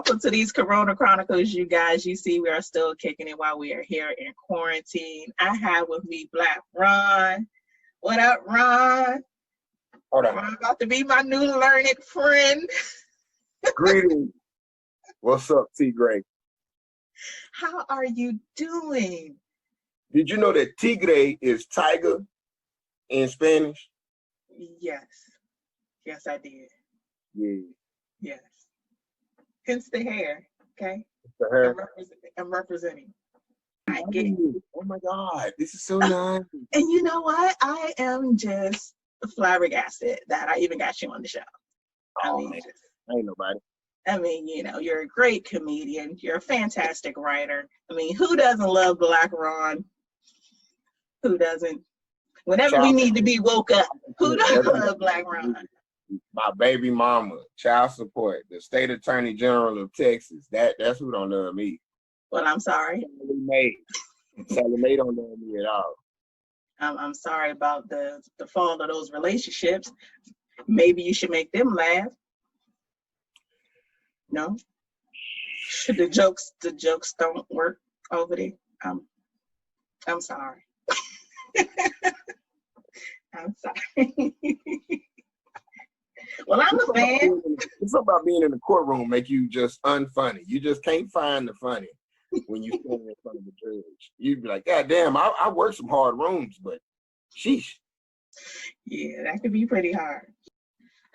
welcome to these Corona Chronicles, you guys. You see, we are still kicking it while we are here in quarantine. I have with me Blaq Ron. What up, Ron? Hold on. Ron about to be my new learned friend. Greetings. What's up, T. Gray? How are you doing? Did you know that tigre is tiger in Spanish? Yes. Yes, I did. Yeah. Yes. Hence the hair, okay? The hair. I'm representing. I get it. Oh my God, this is so nice. And you know what? I am just flabbergasted that I even got you on the show. Oh, man. Ain't nobody. I mean, you know, you're a great comedian. You're a fantastic writer. I mean, who doesn't love Blaq Ron? Who doesn't? Whenever we need to be woke up, who doesn't love Blaq Ron? My baby mama, child support, the state attorney general of Texas. That's who don't love me. Well, I'm sorry. Sally Mae don't love me at all. I'm sorry about the fall of those relationships. Maybe you should make them laugh. No? The jokes don't work over there. I'm sorry. I'm sorry. Well, I'm a fan. It's something about being in the courtroom make you just unfunny. You just can't find the funny when you stand in front of the judge. You'd be like, God damn, I work some hard rooms, but sheesh. Yeah, that could be pretty hard.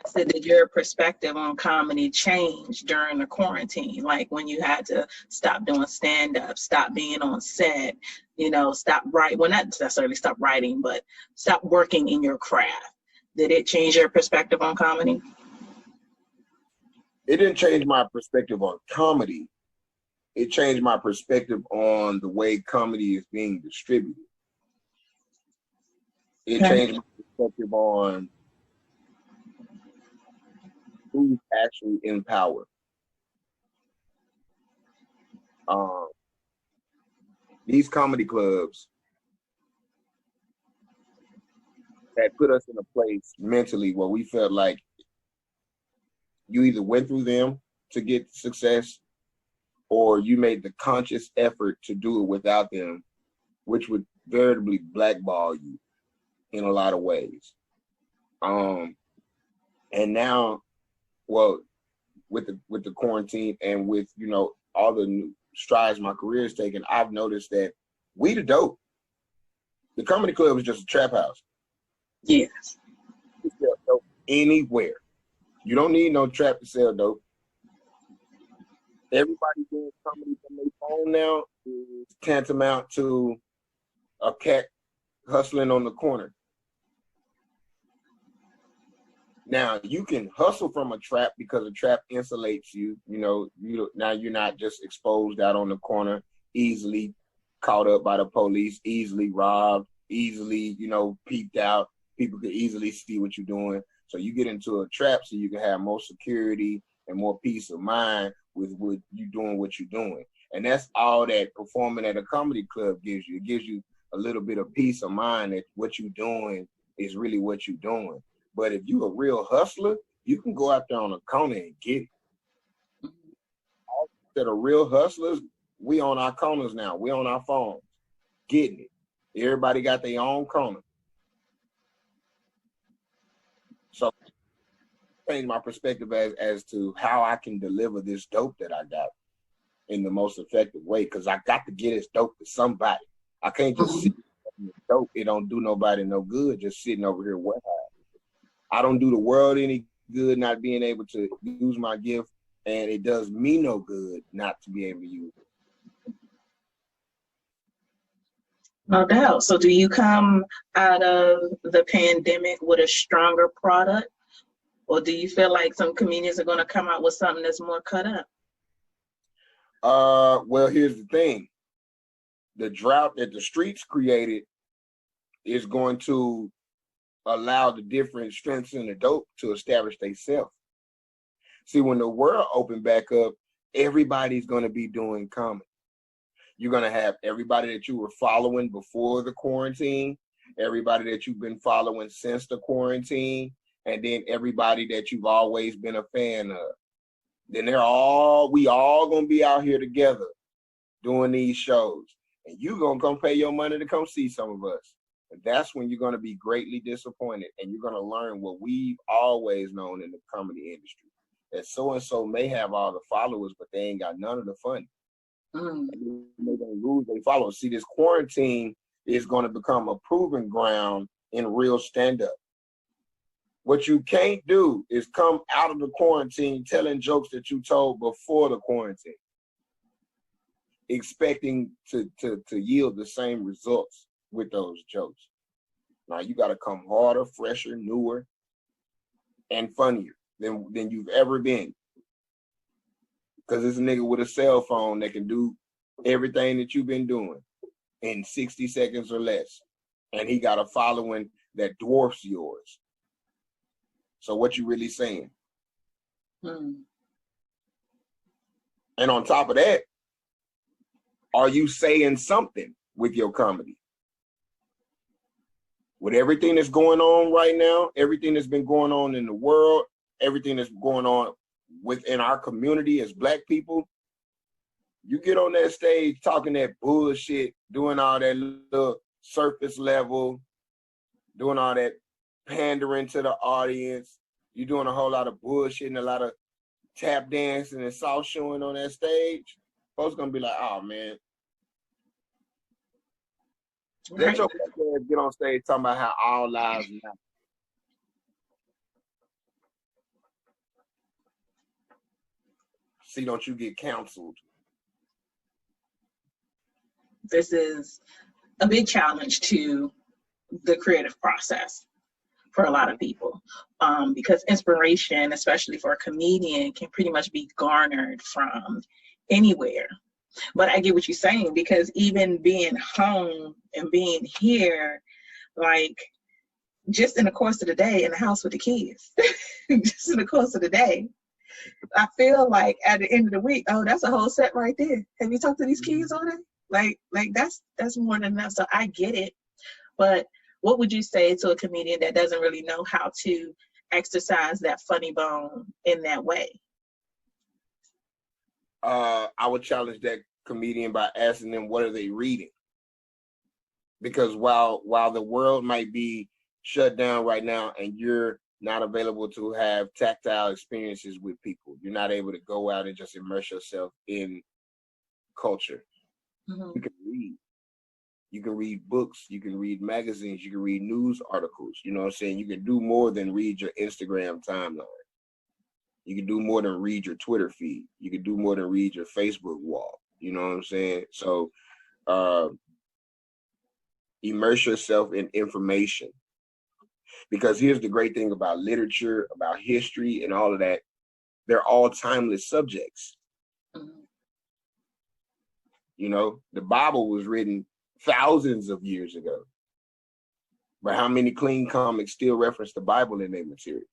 I said, did your perspective on comedy change during the quarantine? Like when you had to stop doing stand-up, stop being on set, you know, stop writing, well, not necessarily stop writing, but stop working in your craft. Did it change your perspective on comedy? It didn't change my perspective on comedy. It changed my perspective on the way comedy is being distributed. It changed my perspective on who's actually in power. These comedy clubs that put us in a place mentally where we felt like you either went through them to get success or you made the conscious effort to do it without them, which would veritably blackball you in a lot of ways. And now, well, with the quarantine and with, you know, all the new strides my career has taken, I've noticed that we the dope. The comedy club is just a trap house. Yes. You sell dope anywhere. You don't need no trap to sell dope. Everybody doing comedy from their phone now is tantamount to a cat hustling on the corner. Now you can hustle from a trap because a trap insulates you. You know, now you're not just exposed out on the corner, easily caught up by the police, easily robbed, easily, you know, peeped out. People could easily see what you're doing. So you get into a trap so you can have more security and more peace of mind with you doing what you're doing. And that's all that performing at a comedy club gives you. It gives you a little bit of peace of mind that what you're doing is really what you're doing. But if you're a real hustler, you can go out there on a corner and get it. All that are real hustlers, we on our corners now. We on our phones, getting it. Everybody got their own corner. So change my perspective as to how I can deliver this dope that I got in the most effective way, because I got to get this dope to somebody. I can't just sit in this dope. It don't do nobody no good just sitting over here wet. I don't do the world any good not being able to use my gift, and it does me no good not to be able to use it. No doubt. So do you come out of the pandemic with a stronger product? Or do you feel like some comedians are going to come out with something that's more cut up? Well, here's the thing. The drought that the streets created is going to allow the different strengths in the dope to establish themselves. See, when the world opened back up, everybody's going to be doing comedy. You're going to have everybody that you were following before the quarantine, everybody that you've been following since the quarantine, and then everybody that you've always been a fan of. Then we all gonna be out here together doing these shows. And you gonna come pay your money to come see some of us. And that's when you're gonna be greatly disappointed, and you're gonna learn what we've always known in the comedy industry. That so-and-so may have all the followers, but they ain't got none of the fun. They're gonna lose their followers. See, this quarantine is gonna become a proving ground in real stand-up. What you can't do is come out of the quarantine telling jokes that you told before the quarantine, expecting to yield the same results with those jokes. Now you got to come harder, fresher, newer, and funnier than you've ever been. Because it's a nigga with a cell phone that can do everything that you've been doing in 60 seconds or less. And he got a following that dwarfs yours. So what you really saying? And on top of that, are you saying something with your comedy? With everything that's going on right now, everything that's been going on in the world, everything that's going on within our community as Black people, you get on that stage talking that bullshit, doing all that little surface level, doing all that pandering to the audience. You're doing a whole lot of bullshit and a lot of tap dancing and soft showing on that stage. Folks gonna be like, oh man. Let your get on stage talking about how all lives matter. See, don't you get counseled? This is a big challenge to the creative process for a lot of people, because inspiration, especially for a comedian, can pretty much be garnered from anywhere. But I get what you're saying, because even being home and being here, like just in the course of the day in the house with the kids, just in the course of the day, I feel like at the end of the week, oh, that's a whole set right there. Have you talked to these kids all day? Like that's more than enough. So I get it. But what would you say to a comedian that doesn't really know how to exercise that funny bone in that way? I would challenge that comedian by asking them, what are they reading? Because while the world might be shut down right now and you're not available to have tactile experiences with people, you're not able to go out and just immerse yourself in culture. You can read. You can read books, you can read magazines, you can read news articles. You know what I'm saying? You can do more than read your Instagram timeline. You can do more than read your Twitter feed. You can do more than read your Facebook wall. You know what I'm saying? So immerse yourself in information. Because here's the great thing about literature, about history, and all of that. They're all timeless subjects. You know, the Bible was written thousands of years ago. But how many clean comics still reference the Bible in their material?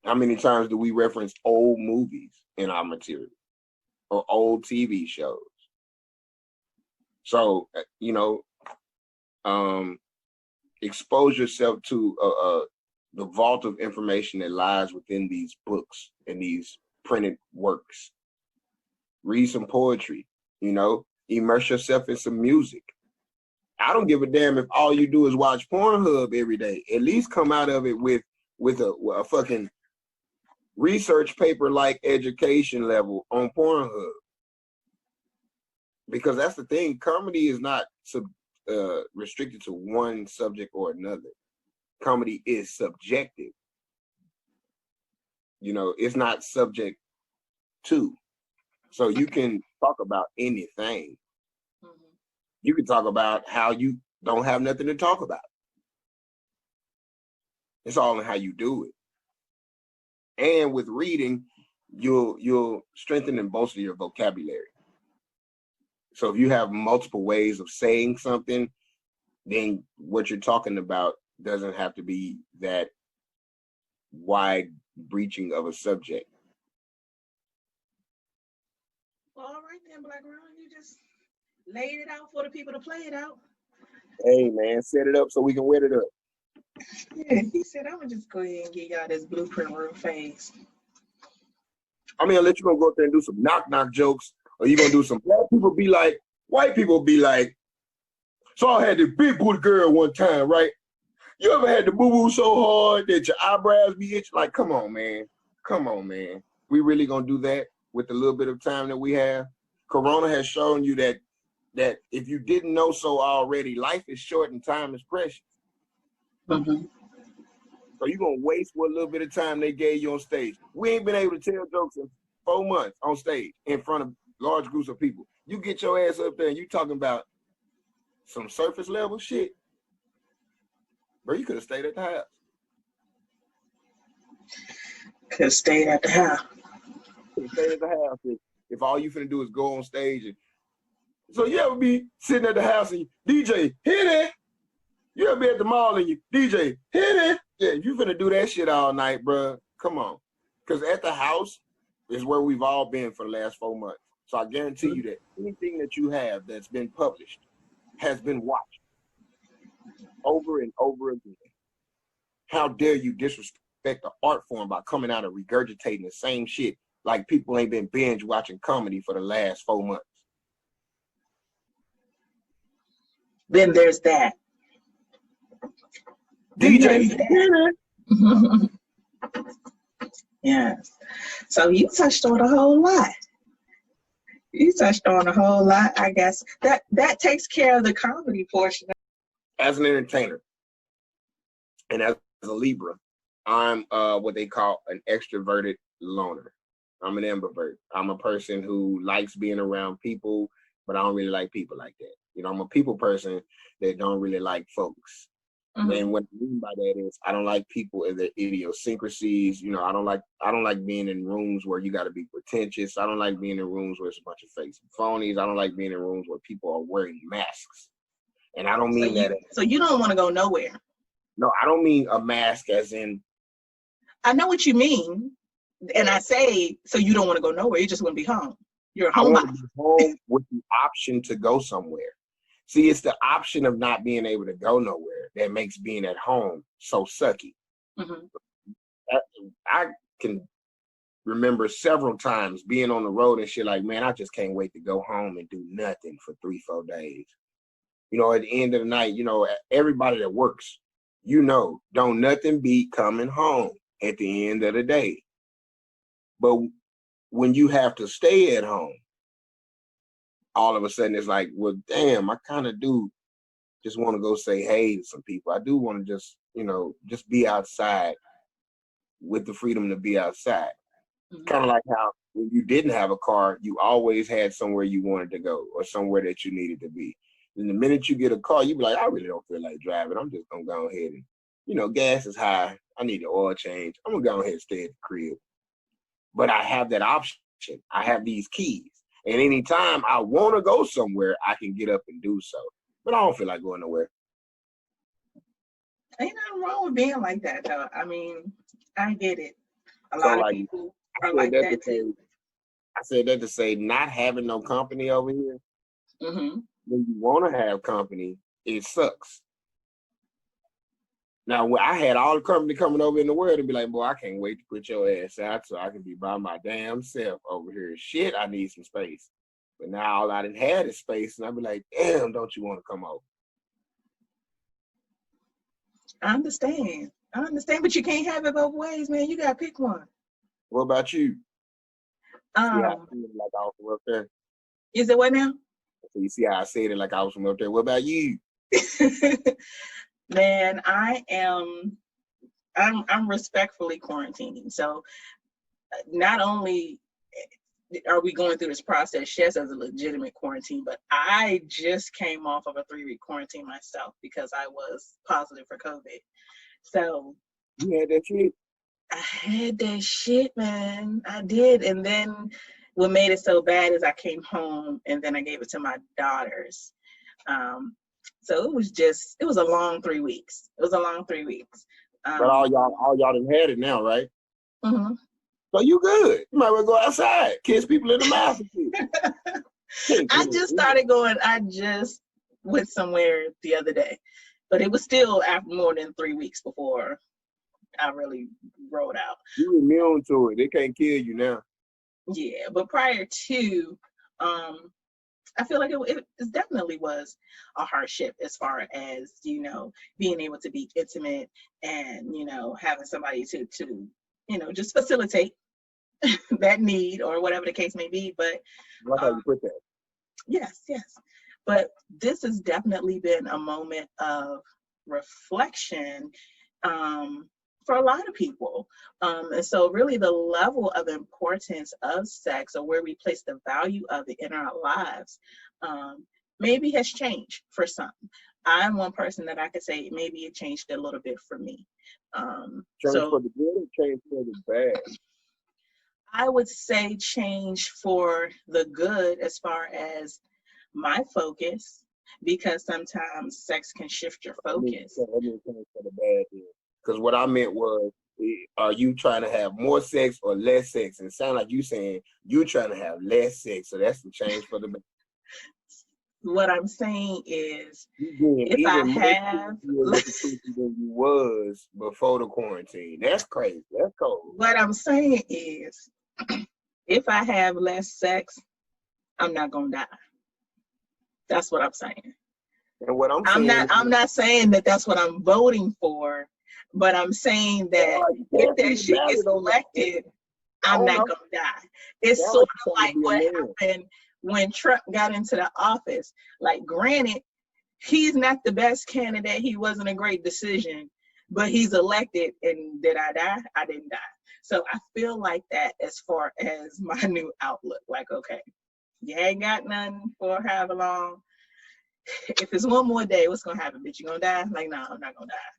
How many times do we reference old movies in our material or old TV shows? So, you know, expose yourself to the vault of information that lies within these books and these printed works. Read some poetry, you know, immerse yourself in some music. I don't give a damn if all you do is watch Pornhub every day. At least come out of it with a fucking research paper like education level on Pornhub. Because that's the thing, comedy is not restricted to one subject or another. Comedy is subjective. You know, it's not subject to. So you can talk about anything. You can talk about how you don't have nothing to talk about. It's all in how you do it. And with reading, you'll strengthen and bolster your vocabulary. So if you have multiple ways of saying something, then what you're talking about doesn't have to be that wide breaching of a subject. Well, all right then, Black Ron, you just laid it out for the people to play it out. Hey man, set it up so we can wet it up. Yeah, he said, I'm gonna just go ahead and get y'all this blueprint real fast. I mean, unless you're gonna go out there and do some knock jokes, or you're gonna do some black people be like, white people be like, so I had this big booty girl one time, right? You ever had the boo-boo so hard that your eyebrows be itching? Like, come on, man. Come on, man. We really gonna do that with the little bit of time that we have? Corona has shown you that if you didn't know so already, life is short and time is precious. Mm-hmm. So you're gonna waste what little bit of time they gave you on stage. We ain't been able to tell jokes in 4 months on stage in front of large groups of people. You get your ass up there and you talking about some surface level shit. Bro, you could have stayed at the house. Could have stayed at the house. Stay at the house if all you finna do is go on stage. And so you ever be sitting at the house and DJ, hit it. You ever be at the mall and you DJ, hit it. Yeah, if you finna do that shit all night, bro, come on. Because at the house is where we've all been for the last 4 months. So I guarantee you that anything that you have that's been published has been watched over and over again. How dare you disrespect the art form by coming out and regurgitating the same shit like people ain't been binge watching comedy for the last 4 months. Then there's that. DJ. Yes. So you touched on a whole lot. I guess. That takes care of the comedy portion. As an entertainer and as a Libra, I'm what they call an extroverted loner. I'm an ambivert. I'm a person who likes being around people, but I don't really like people like that. You know, I'm a people person that don't really like folks. Mm-hmm. And what I mean by that is I don't like people and their idiosyncrasies. You know, I don't like being in rooms where you got to be pretentious. I don't like being in rooms where it's a bunch of fakes and phonies. I don't like being in rooms where people are wearing masks. And I don't mean that. So you don't want to go nowhere. No, I don't mean a mask as in. I know what you mean. And I say, so you don't want to go nowhere. You just want to be home. You're home. I want to be home with the option to go somewhere. See, it's the option of not being able to go nowhere that makes being at home so sucky. Mm-hmm. I can remember several times being on the road and shit like, man, I just can't wait to go home and do nothing for 3-4 days. You know, at the end of the night, you know, everybody that works, you know, don't nothing beat coming home at the end of the day. But when you have to stay at home, all of a sudden it's like, well, damn, I kind of do just want to go say hey to some people. I do want to just, you know, just be outside with the freedom to be outside. Mm-hmm. Kind of like how when you didn't have a car, you always had somewhere you wanted to go or somewhere that you needed to be. And the minute you get a car, you be like, I really don't feel like driving. I'm just going to go ahead and, you know, gas is high. I need an oil change. I'm going to go ahead and stay at the crib. But I have that option. I have these keys. And anytime I want to go somewhere, I can get up and do so. But I don't feel like going nowhere. Ain't nothing wrong with being like that, though. I mean, I get it. A lot of people are like that, too. I said that to say not having no company over here. Mm-hmm. When you want to have company, it sucks. Now, when I had all the company coming over in the world and be like, boy, I can't wait to put your ass out so I can be by my damn self over here. Shit, I need some space. But now all I done had is space, and I be like, damn, don't you want to come over? I understand, but you can't have it both ways, man. You got to pick one. What about you? Yeah, I feel like I was from up there. Is it what now? So you see how I said it like I was from up there. What about you? Man, I'm respectfully quarantining. So not only are we going through this process, yes, as a legitimate quarantine, but I just came off of a 3-week quarantine myself because I was positive for COVID. So you had that shit? I had that shit, man. I did. And then what made it so bad is I came home and then I gave it to my daughters. So it was a long 3 weeks. But all y'all done had it now, right? Mm-hmm. So you good. You might well go outside, kiss people in the mouth. I just went somewhere the other day. But it was still after more than 3 weeks before I really rolled out. You immune to it. It can't kill you now. Yeah, but prior to, I feel like it definitely was a hardship as far as, you know, being able to be intimate and, you know, having somebody to you know, just facilitate that need or whatever the case may be. But I like how you put that. yes. But this has definitely been a moment of reflection for a lot of people. And so really the level of importance of sex, or where we place the value of it in our lives, maybe has changed for some. I'm one person that I could say maybe it changed a little bit for me. Change for the good or change for the bad? I would say change for the good as far as my focus, because sometimes sex can shift your focus. Let me change for the bad then. Because what I meant was, are you trying to have more sex or less sex? And it sounds like you saying you trying to have less sex, so that's the change for the bad. What I'm saying is, if I have than you was before the quarantine, that's crazy. That's cold. What I'm saying is, if I have less sex, I'm not gonna die. That's what I'm saying. And what I'm not saying that that's what I'm voting for, but I'm saying that if that shit gets elected, I'm not gonna die. It's sort of like what happened when Trump got into the office. Like, granted, he's not the best candidate. He wasn't a great decision, but he's elected. And did I die? I didn't die. So I feel like that as far as my new outlook. Like, okay, you ain't got nothing for however long. If it's one more day, what's gonna happen? Bitch, you gonna die? Like, no, I'm not gonna die.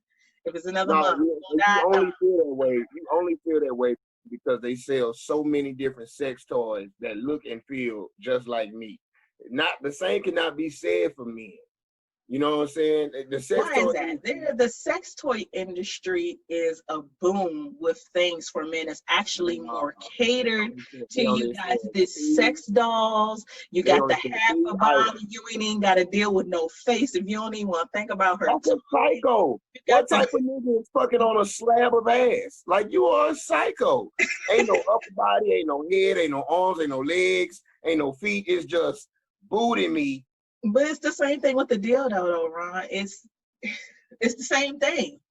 If it's another month, you only feel that way. You only feel that way because they sell so many different sex toys that look and feel just like meat. Not the same cannot be said for men. You know what I'm saying? The sex toy industry is a boom with things for men. It's actually more catered to you guys. This sex dolls, you got the half a body. You ain't even got to deal with no face. If you don't even want to think about her. That's a psycho. What type of nigga is fucking on a slab of ass? Like, you are a psycho. Ain't no upper body, ain't no head, ain't no arms, ain't no legs, ain't no feet. It's just booty meat. But it's the same thing with the dildo, though, Ron. It's the same thing.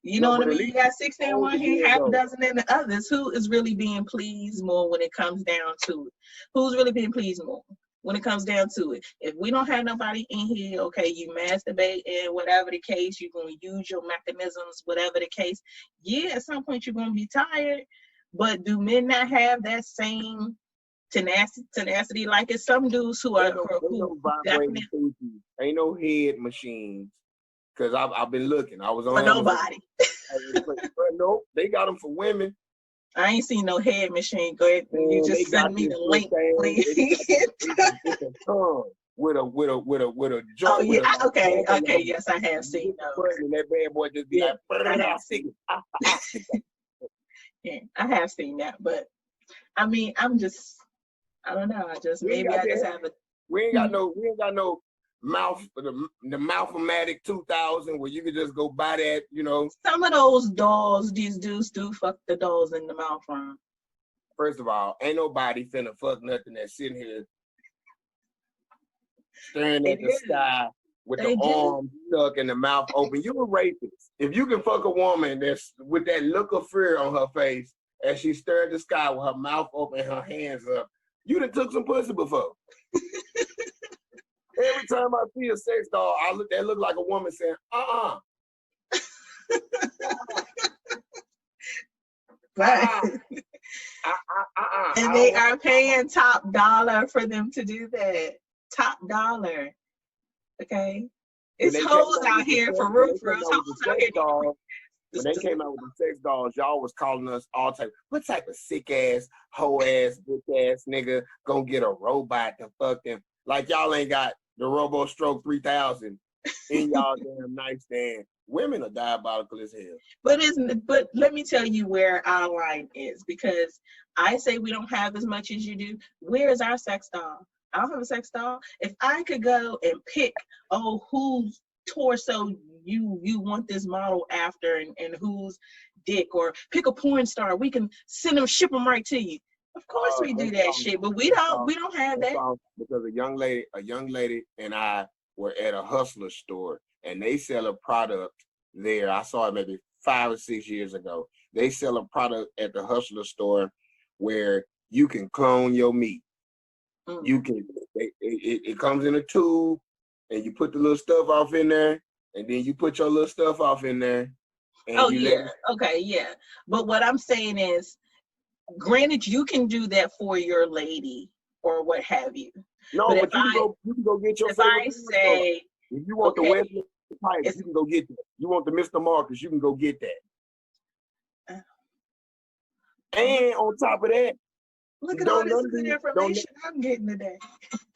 You know what I mean? You got 16 in one hand, half a dozen in the others. Who is really being pleased more when it comes down to it? Who's really being pleased more when it comes down to it? If we don't have nobody in here, okay, you masturbate and whatever the case, you're going to use your mechanisms, whatever the case. Yeah, at some point you're going to be tired. But do men not have that same tenacity? Like, it's some dudes who are ain't no head machines, because I've been looking. I was on for nobody. Nope, they got them for women. I ain't seen no head machine. Go ahead, you just send me the link, please. It's a tongue with a joint. Oh yeah, okay, yes, I have seen those. And that bad boy just be like, yeah, I have seen that, but I mean, I don't know. We ain't got no mouth, the Mouth-O-Matic 2000 where you could just go buy that, you know. Some of those dolls, these dudes do fuck the dolls in the mouth from. First of all, ain't nobody finna fuck nothing that's sitting here staring at the sky with the arms stuck and the mouth open. You a rapist. If you can fuck a woman that's with that look of fear on her face as she stared at the sky with her mouth open and her hands up, you done took some pussy before. Every time I see a sex doll, that look like a woman saying, And they are paying top dollar for them to do that. Top dollar. Okay? It's hoes out here for real. When they came out with the sex dolls, y'all was calling us all type. What type of sick ass, hoe ass, bitch ass nigga gonna get a robot to fuck them? Like, y'all ain't got the Robo Stroke 3000 in y'all damn nightstand. Women are diabolical as hell. But let me tell you where our line is, because I say we don't have as much as you do. Where is our sex doll? I don't have a sex doll. If I could go and pick, whose torso you want this model after, and whose dick, or pick a porn star. We can ship them right to you. Of course we do that shit, but we don't have that. Because a young lady and I were at a hustler store, and they sell a product there. I saw it maybe 5 or 6 years ago. They sell a product at the hustler store where you can clone your meat. You can. It comes in a tube, and you put the little stuff off in there, and then you put your little stuff off in there. And Okay, yeah. But what I'm saying is, granted, you can do that for your lady or what have you. No, but you can go get your. If I say, if you want the Wesley Pipes, you can go get that. You want the Mr. Marcus, you can go get that. And on top of that, look at all this good information I'm getting today.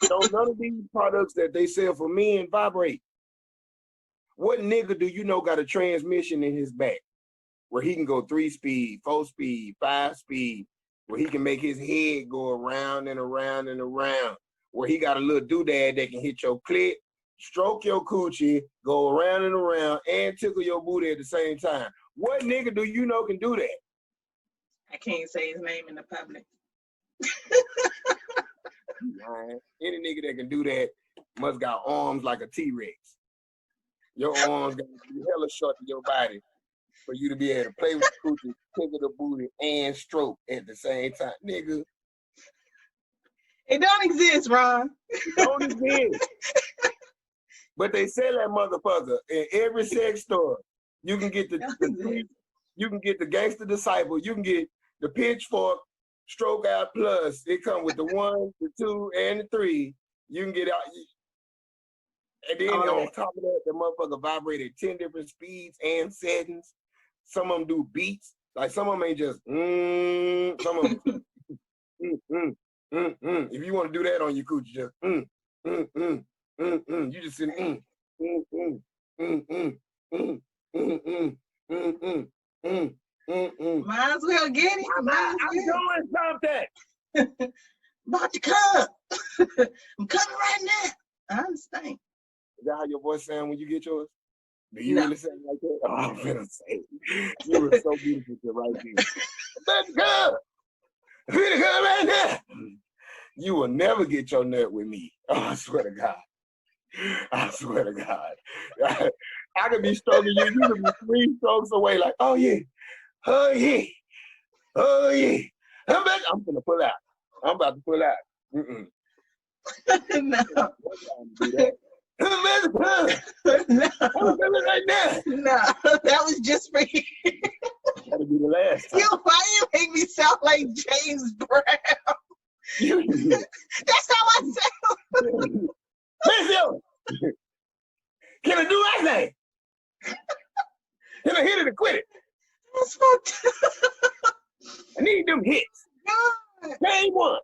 Don't none of these products that they sell for men vibrate. What nigga do you know got a transmission in his back where he can go 3-speed, 4-speed, 5-speed, where he can make his head go around and around and around, where he got a little doodad that can hit your clit, stroke your coochie, go around and around, and tickle your booty at the same time? What nigga do you know can do that? I can't say his name in the public. Any nigga that can do that must got arms like a T-Rex. Your arms got to be hella short to your body for you to be able to play with the coochie, tickle the booty, and stroke at the same time. Nigga. It don't exist, Ron. It don't exist. But they sell that motherfucker in every sex store. You can get you can get the Gangster Disciple, you can get the Pitchfork Stroke Out Plus. It comes with the 1, the 2, and the 3. You can get out. And then on top of that, the motherfucker vibrated 10 different speeds and settings. Some of them do beats. Like some of them ain't just some of them If you want to do that on your coochie, just You just sit Might as well get it. I'm doing something. About to come. I'm coming right now. I understand. Is that how your voice sound when you get yours? Do you really sound like that? Oh, I'm gonna say you were so beautiful to right there. Let's go. Let's go right now. You will never get your nut with me. Oh, I swear to God. I swear to God. I could be stroking you. You could be 3 strokes away. Like, oh yeah, oh yeah, oh yeah. I'm gonna pull out. I'm about to pull out. No. No. Right now. No, that was just for you. That'll be the last time. Why you make me sound like James Brown? That's how I sound. Listen, can I do anything? Can I hit it or quit it? That's fucked up. I need them hits. God. Game 1.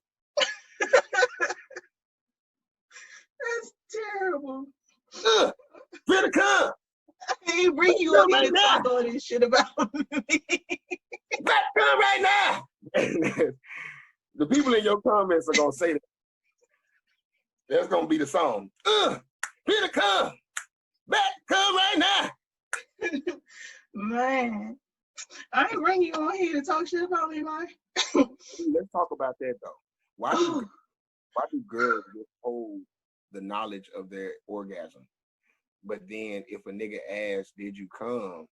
That's terrible. Better come. I ain't bring you up here to talk all this shit about me. Better come right now. The people in your comments are gonna say that. That's gonna be the song. Better come. Better come right now. Man, I ain't bring you on here to talk shit about me, man. Let's talk about that though. Why do girls withhold the knowledge of their orgasm? But then if a nigga asks, did you come?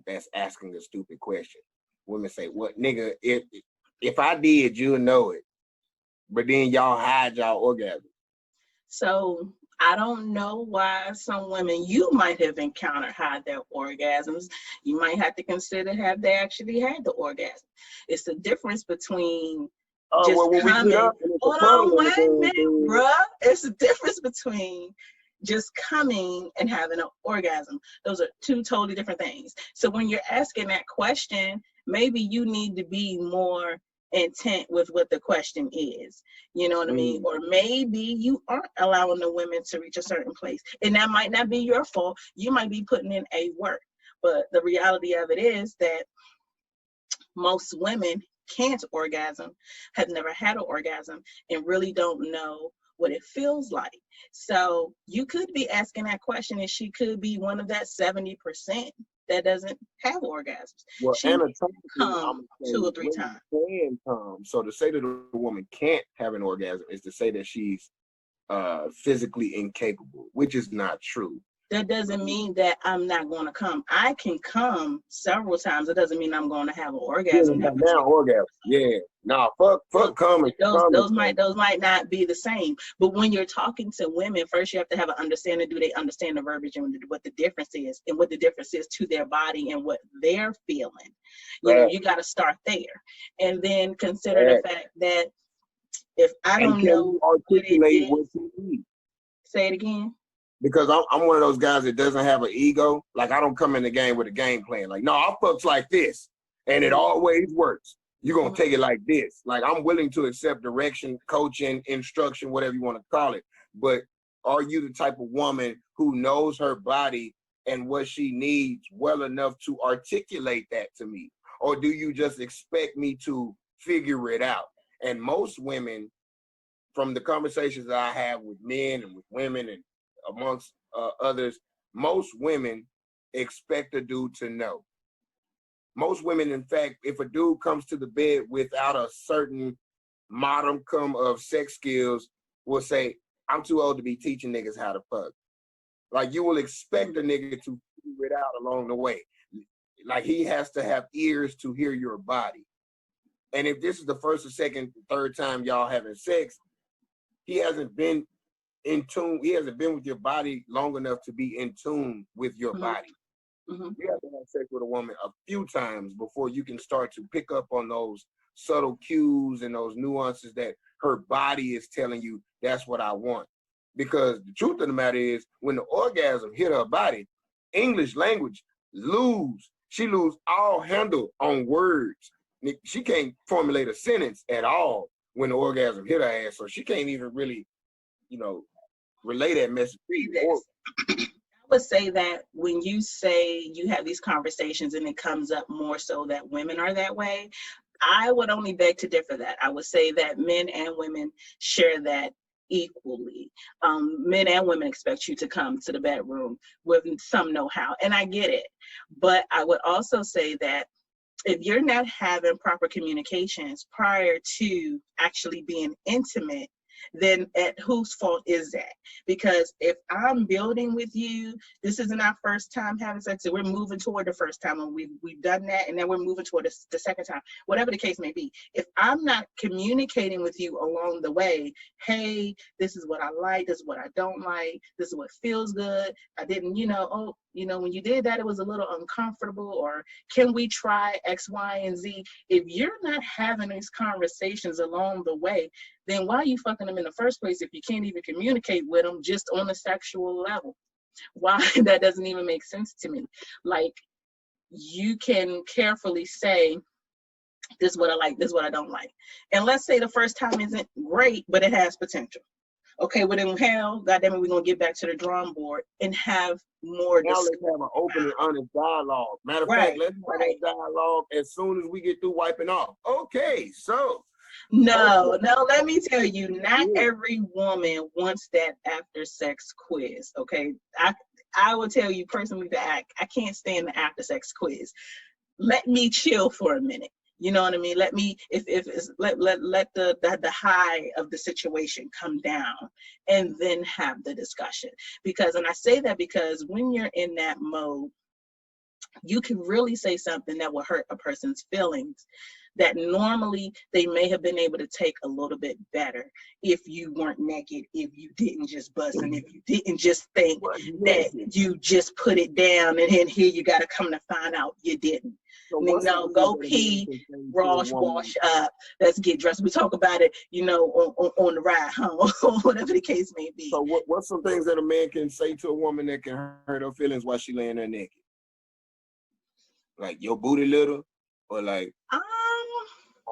That's asking a stupid question. Women say, what nigga, if I did, you'll know it. But then y'all hide y'all orgasm. So I don't know why some women you might have encountered hide their orgasms. You might have to consider have they actually had the orgasm. It's the difference between just coming. Hold on, wait a minute, bruh. It's the difference between just coming and having an orgasm. Those are 2 totally different things. So when you're asking that question, maybe you need to be more intent with what the question is. You know what I mean? Or maybe you aren't allowing the women to reach a certain place. And that might not be your fault. You might be putting in a work. But the reality of it is that most women can't orgasm, have never had an orgasm, and really don't know what it feels like. So you could be asking that question, and she could be one of that 70% that doesn't have orgasms. Well, She anatomically, come I'm saying 2 or 3 women times. can come. So to say that a woman can't have an orgasm is to say that she's physically incapable, which is not true. That doesn't mean that I'm not going to come. I can come several times. It doesn't mean I'm going to have an orgasm. Yeah, now orgasm. Yeah. Nah, fuck coming. Those might not be the same. But when you're talking to women, first you have to have an understanding. Do they understand the verbiage and what the difference is, and what the difference is to their body and what they're feeling? You know, you got to start there, and then consider the fact that if I don't know articulate what you need. Say it again. Because I'm one of those guys that doesn't have an ego. Like, I don't come in the game with a game plan. Like, no, I'll fucks like this, and it always works. You're going to take it like this. Like, I'm willing to accept direction, coaching, instruction, whatever you want to call it. But are you the type of woman who knows her body and what she needs well enough to articulate that to me? Or do you just expect me to figure it out? And most women, from the conversations that I have with men and with women and amongst others, most women expect a dude to know. Most women, in fact, if a dude comes to the bed without a certain modicum of sex skills, will say, I'm too old to be teaching niggas how to fuck. Like, you will expect a nigga to figure it out along the way. Like, he has to have ears to hear your body. And if this is the first or second, third time y'all having sex, he hasn't been in tune. He hasn't been with your body long enough to be in tune with your body. You have to have sex with a woman a few times before you can start to pick up on those subtle cues and those nuances that her body is telling you, that's what I want. Because the truth of the matter is, when the orgasm hit her body, English language she lose all handle on words. She can't formulate a sentence at all when the orgasm hit her ass, so she can't even really, relay that message. I would say that when you say you have these conversations and it comes up more so that women are that way, I would only beg to differ that. I would say that men and women share that equally. Men and women expect you to come to the bedroom with some know-how, and I get it. But I would also say that if you're not having proper communications prior to actually being intimate, then at whose fault is that? Because if I'm building with you, this isn't our first time having sex, so we're moving toward the first time, and we've done that, and then we're moving toward the second time, whatever the case may be. If I'm not communicating with you along the way, hey, this is what I like, this is what I don't like, this is what feels good, I didn't, when you did that, it was a little uncomfortable, or can we try X, Y, and Z? If you're not having these conversations along the way, then why are you fucking them in the first place if you can't even communicate with them just on a sexual level? Why? That doesn't even make sense to me. Like, you can carefully say, this is what I like, this is what I don't like. And let's say the first time isn't great, but it has potential. Okay, well then, hell, goddamn it, we're gonna get back to the drawing board and have more. Now let's have an open and honest dialogue. Matter of fact, let's have that dialogue as soon as we get through wiping off. Okay, so. No, let me tell you, not every woman wants that after sex quiz. Okay, I will tell you personally that I can't stand the after sex quiz. Let me chill for a minute. You know what I mean? Let me, let the high of the situation come down, and then have the discussion. Because, and I say that because when you're in that mode, you can really say something that will hurt a person's feelings that normally they may have been able to take a little bit better if you weren't naked, if you didn't just bust, and if you didn't just think that you just put it down, and then here you got to come to find out you didn't. So go pee, wash up, let's get dressed. We talk about it, on the ride home, whatever the case may be. So what's some things that a man can say to a woman that can hurt her feelings while she laying there naked? Like, your booty little, or like, I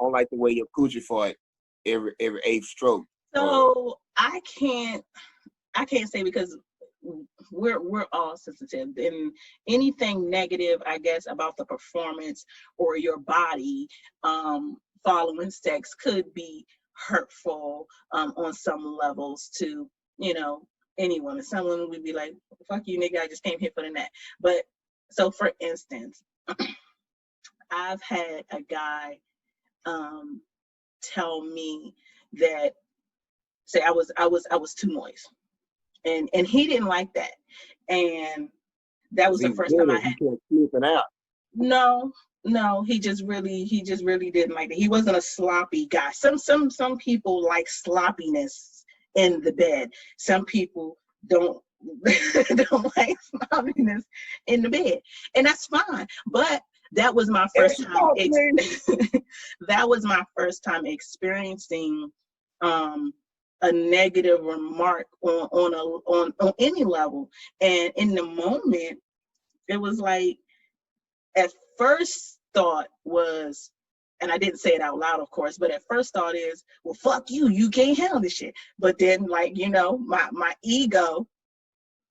don't like the way your coochie fart every 8th stroke. So I can't say, because we're all sensitive, and anything negative, I guess, about the performance or your body following sex could be hurtful on some levels to, you know, anyone. And some women would be like, fuck you, nigga, I just came here for the net. But so for instance, I've had a guy tell me that, say I was too moist. And he didn't like that. And that was the first time I had. You kept out. No, he just really didn't like it. He wasn't a sloppy guy. Some people like sloppiness in the bed. Some people don't don't like sloppiness in the bed, and that's fine. But that was my first time. That was my first time experiencing a negative remark on any level, and in the moment, it was like, at first thought was, and I didn't say it out loud, of course, but at first thought is, well, fuck you, you can't handle this shit. But then, like, you know, my ego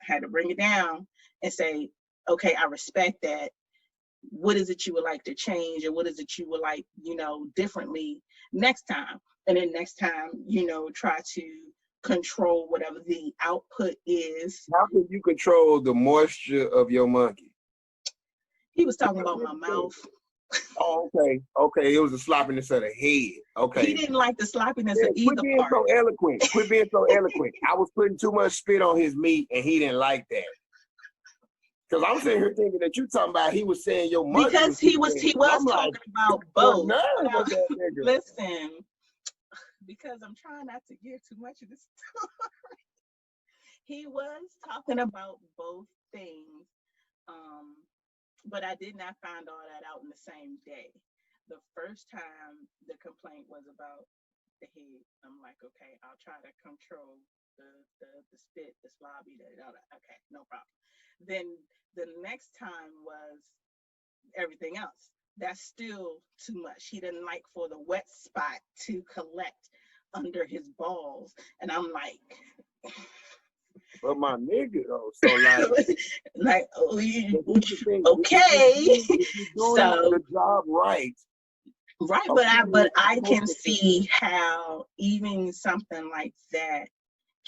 had to bring it down and say, okay, I respect that. What is it you would like to change, or what is it you would like, you know, differently next time? And then next time, you know, try to control whatever the output is. How can you control the moisture of your monkey? He was talking about my mouth. Oh, okay. It was the sloppiness of the head. Okay. He didn't like the sloppiness of either Quit being part. so eloquent. Quit being so eloquent. I was putting too much spit on his meat, and he didn't like that. Because I'm sitting here thinking that you talking about he was saying your monkey. Because he was talking like, about both. Listen, because I'm trying not to give too much of this story. He was talking about both things. But I did not find all that out in the same day. The first time the complaint was about the head, I'm like, okay, I'll try to control the spit, the slobby, okay, no problem. Then the next time was everything else. That's still too much. He didn't like for the wet spot to collect under his balls. And I'm like, but my nigga though, so like oh, okay, so the job right, but I can see how even something like that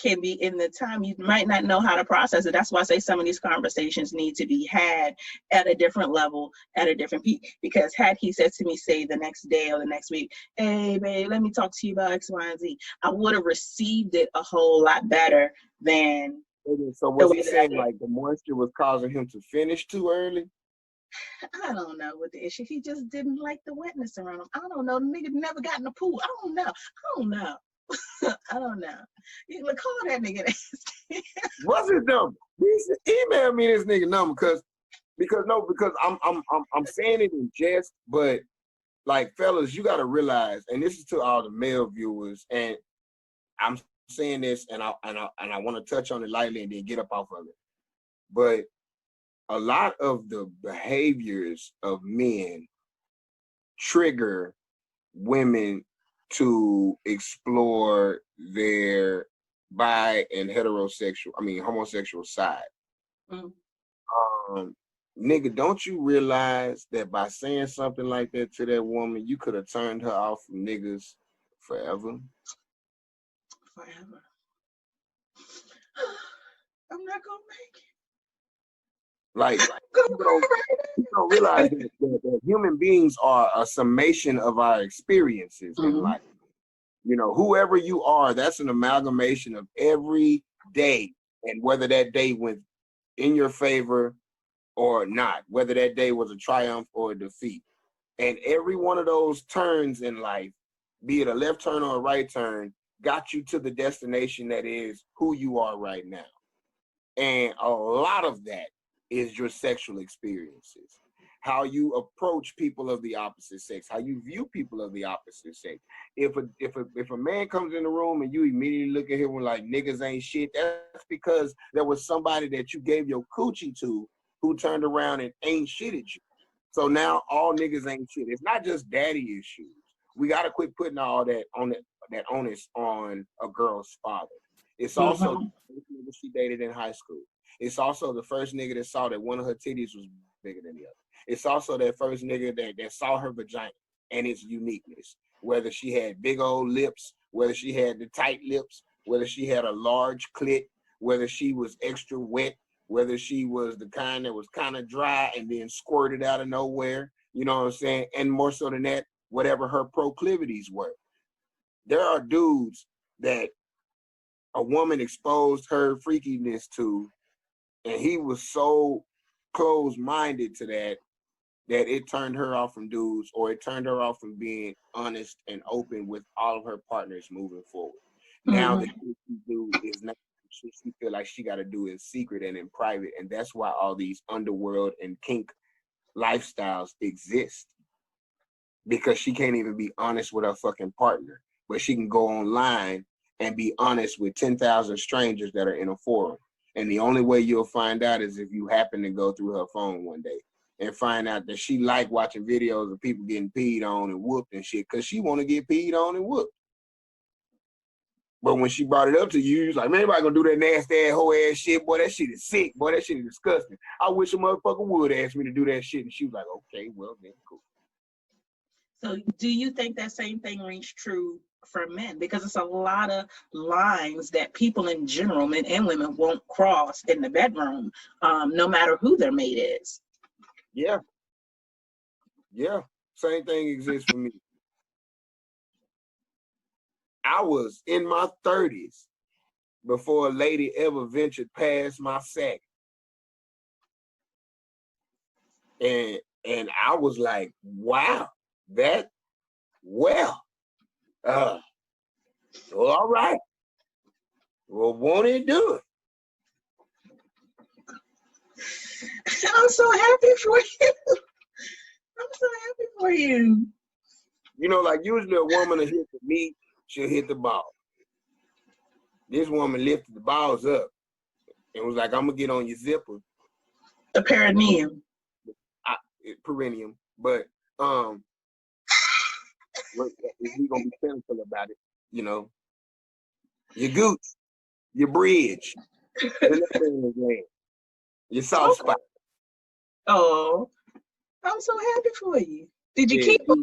can be, in the time you might not know how to process it. That's why I say some of these conversations need to be had at a different level, at a different peak. Because had he said to me, say the next day or the next week, hey babe, let me talk to you about X, Y, and Z, I would have received it a whole lot better than. So was he saying like the moisture was causing him to finish too early? I don't know what the issue. He just didn't like the wetness around him. I don't know. The nigga never got in the pool. I don't know. I don't know. You can call that nigga. What's his number? Email me this nigga number, because I'm saying it in jest, but like, fellas, you gotta realize, and this is to all the male viewers, and I'm saying this, and I want to touch on it lightly and then get up off of it. But a lot of the behaviors of men trigger women to explore their homosexual side. Mm. Nigga, don't you realize that by saying something like that to that woman, you could have turned her off from niggas forever? Forever. I'm not gonna make it. Like, you don't realize that human beings are a summation of our experiences in life. You know, whoever you are, that's an amalgamation of every day, and whether that day went in your favor or not, whether that day was a triumph or a defeat. And every one of those turns in life, be it a left turn or a right turn, got you to the destination that is who you are right now. And a lot of that is your sexual experiences, how you approach people of the opposite sex, how you view people of the opposite sex. If a man comes in the room and you immediately look at him like niggas ain't shit, that's because there was somebody that you gave your coochie to who turned around and ain't shit at you. So now all niggas ain't shit. It's not just daddy issues. We gotta quit putting all that onus on a girl's father. It's also the first nigga she dated in high school. It's also the first nigga that saw that one of her titties was bigger than the other. It's also that first nigga that saw her vagina and its uniqueness, whether she had big old lips, whether she had the tight lips, whether she had a large clit, whether she was extra wet, whether she was the kind that was kind of dry and then squirted out of nowhere, you know what I'm saying? And more so than that, whatever her proclivities were. There are dudes that a woman exposed her freakiness to, and he was so closed-minded to that it turned her off from dudes, or it turned her off from being honest and open with all of her partners moving forward. Now the shit she do is not shit she feel like she got to do in secret and in private, and that's why all these underworld and kink lifestyles exist, because she can't even be honest with her fucking partner, but she can go online and be honest with 10,000 strangers that are in a forum. And the only way you'll find out is if you happen to go through her phone one day and find out that she like watching videos of people getting peed on and whooped and shit, because she want to get peed on and whooped. But when she brought it up to you, you was like, man, anybody gonna do that nasty ass, whole ass shit? Boy, that shit is sick. Boy, that shit is disgusting. I wish a motherfucker would ask me to do that shit. And she was like, okay, well, then cool. So do you think that same thing rings true for men? Because it's a lot of lines that people in general, men and women, won't cross in the bedroom, no matter who their mate is. Yeah. Yeah. Same thing exists for me. I was in my 30s before a lady ever ventured past my sack. And I was like, wow, that, well, all right. Well, won't it do it? I'm so happy for you. I'm so happy for you. You know, like usually a woman will hit the meat, she'll hit the ball. This woman lifted the balls up and was like, I'm gonna get on your zipper. The perineum. Perineum. But we're gonna be clinical about it, you know. Your gooch, your bridge, your soft spot. Oh, I'm so happy for you. Did you keep her?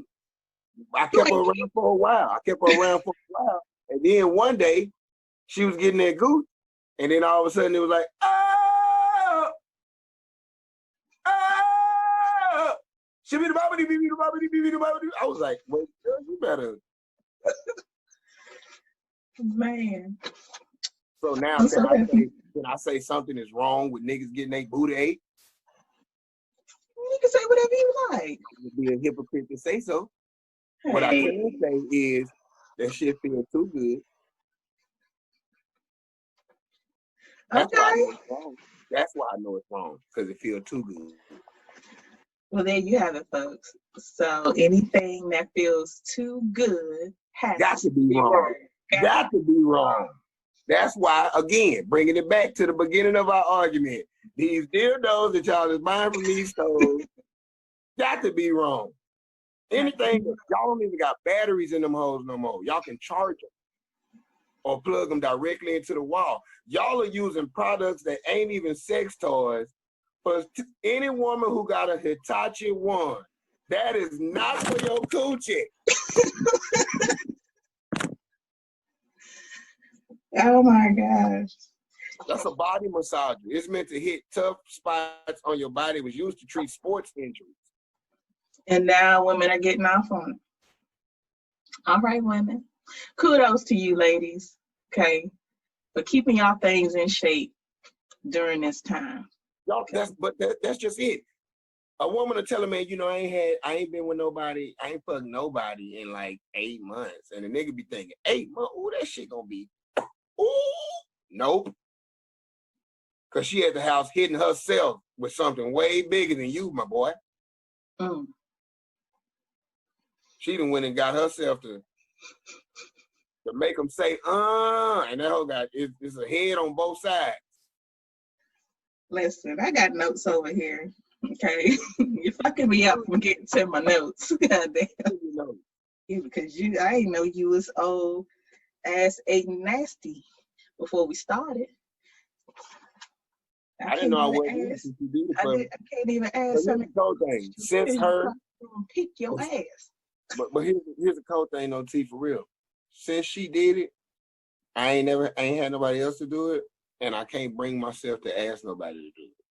I kept her around for a while. And then one day, she was getting that gooch, and then all of a sudden it was like, oh, I was like, wait, girl, you better. Man. So now can I say something is wrong with niggas getting their booty ate? You can say whatever you like. You'd be a hypocrite to say so. Hey. What I can say is that shit feels too good. That's why I know it's wrong. That's why I know it's wrong, because it feels too good. Well, there you have it, folks. So anything that feels too good has to be wrong. Got to be wrong. That's why, again, bringing it back to the beginning of our argument, these dildos that y'all is buying from these stores got to be wrong. Anything that y'all don't even got batteries in them hoes no more. Y'all can charge them or plug them directly into the wall. Y'all are using products that ain't even sex toys. For any woman who got a Hitachi one, that is not for your coochie. Oh my gosh. That's a body massager. It's meant to hit tough spots on your body. It was used to treat sports injuries. And now women are getting off on it. All right, women. Kudos to you, ladies, okay, for keeping y'all things in shape during this time. Y'all, that's just it. A woman will tell a man, you know, I ain't been with nobody, I ain't fucked nobody in like 8 months. And the nigga be thinking, 8 months? Ooh, that shit gonna be, ooh, nope. Because she at the house hitting herself with something way bigger than you, my boy. Mm. She done went and got herself to make them say, and that whole guy, it's a head on both sides. Listen, I got notes over here, okay? You're fucking me up from getting to my notes. Goddamn. Because I didn't know you was old ass egg nasty before we started. I didn't know I wasn't. I can't even ask something. Since her, pick your ass. But here's a cold thing on T for real. since she did it, I ain't had nobody else to do it, and I can't bring myself to ask nobody to do it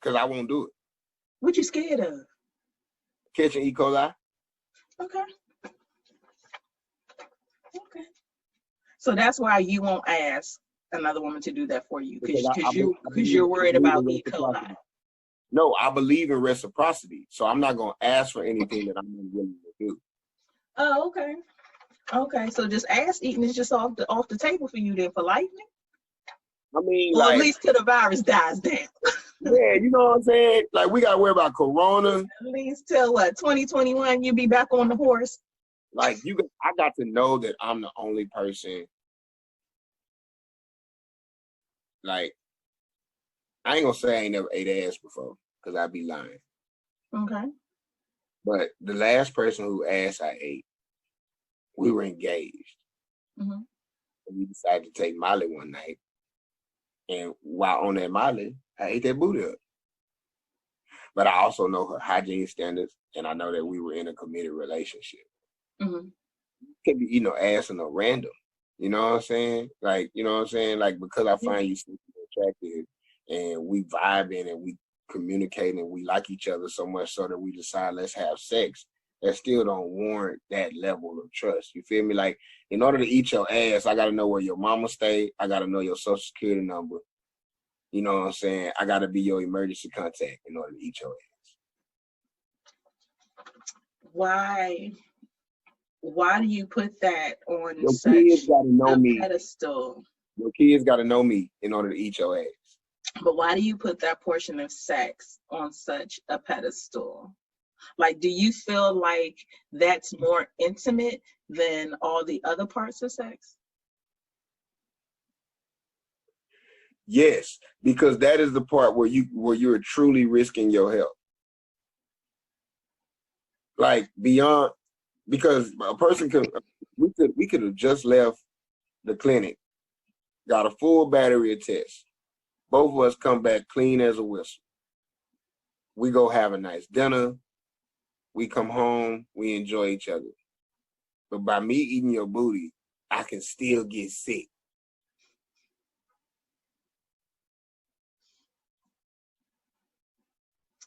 because I won't do it. What you scared of? Catching E. coli. Okay. Okay. So that's why you won't ask another woman to do that for you because you're worried about E. coli. No, I believe in reciprocity, so I'm not gonna ask for anything that I'm not willing to do. Oh, okay. Okay, so just ass eating is just off the table for you then for life. I mean, well, like, at least till the virus dies down. Yeah, you know what I'm saying? Like, we gotta worry about Corona. At least till what, 2021, you be back on the horse. Like, I got to know that I'm the only person. Like, I ain't gonna say I ain't never ate ass before, because I'd be lying. Okay. But the last person who ass I ate, we were engaged. Mm-hmm. And we decided to take Molly one night. And while on that Molly, I ate that booty up. But I also know her hygiene standards, and I know that we were in a committed relationship. Mm-hmm. Can't be eating no ass and no random. You know what I'm saying? Like, you know what I'm saying? Like, because I find you super attractive, and we vibing and we communicating and we like each other so much so that we decide let's have sex, that still don't warrant that level of trust. You feel me? Like, in order to eat your ass, I got to know where your mama stay. I got to know your social security number. You know what I'm saying? I got to be your emergency contact in order to eat your ass. Why do you put that on your such kids gotta know a me. pedestal? Your kids got to know me in order to eat your ass. But why do you put that portion of sex on such a pedestal? Like, do you feel like that's more intimate than all the other parts of sex? Yes, because that is the part where you're truly risking your health. Like, beyond, because a person we could have just left the clinic, got a full battery of tests. Both of us come back clean as a whistle. We go have a nice dinner. We come home. We enjoy each other. But by me eating your booty, I can still get sick.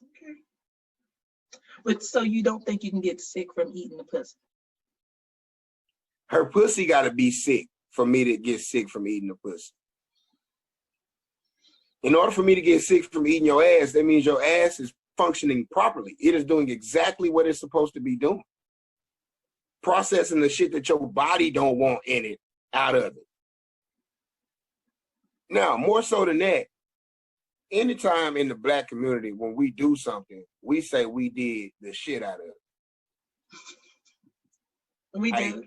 Okay. But so you don't think you can get sick from eating the pussy? Her pussy got to be sick for me to get sick from eating the pussy. In order for me to get sick from eating your ass, that means your ass is functioning properly. It is doing exactly what it's supposed to be doing. Processing the shit that your body don't want in it out of it. Now, more so than that, anytime in the Black community, when we do something, we say we did the shit out of it. We do.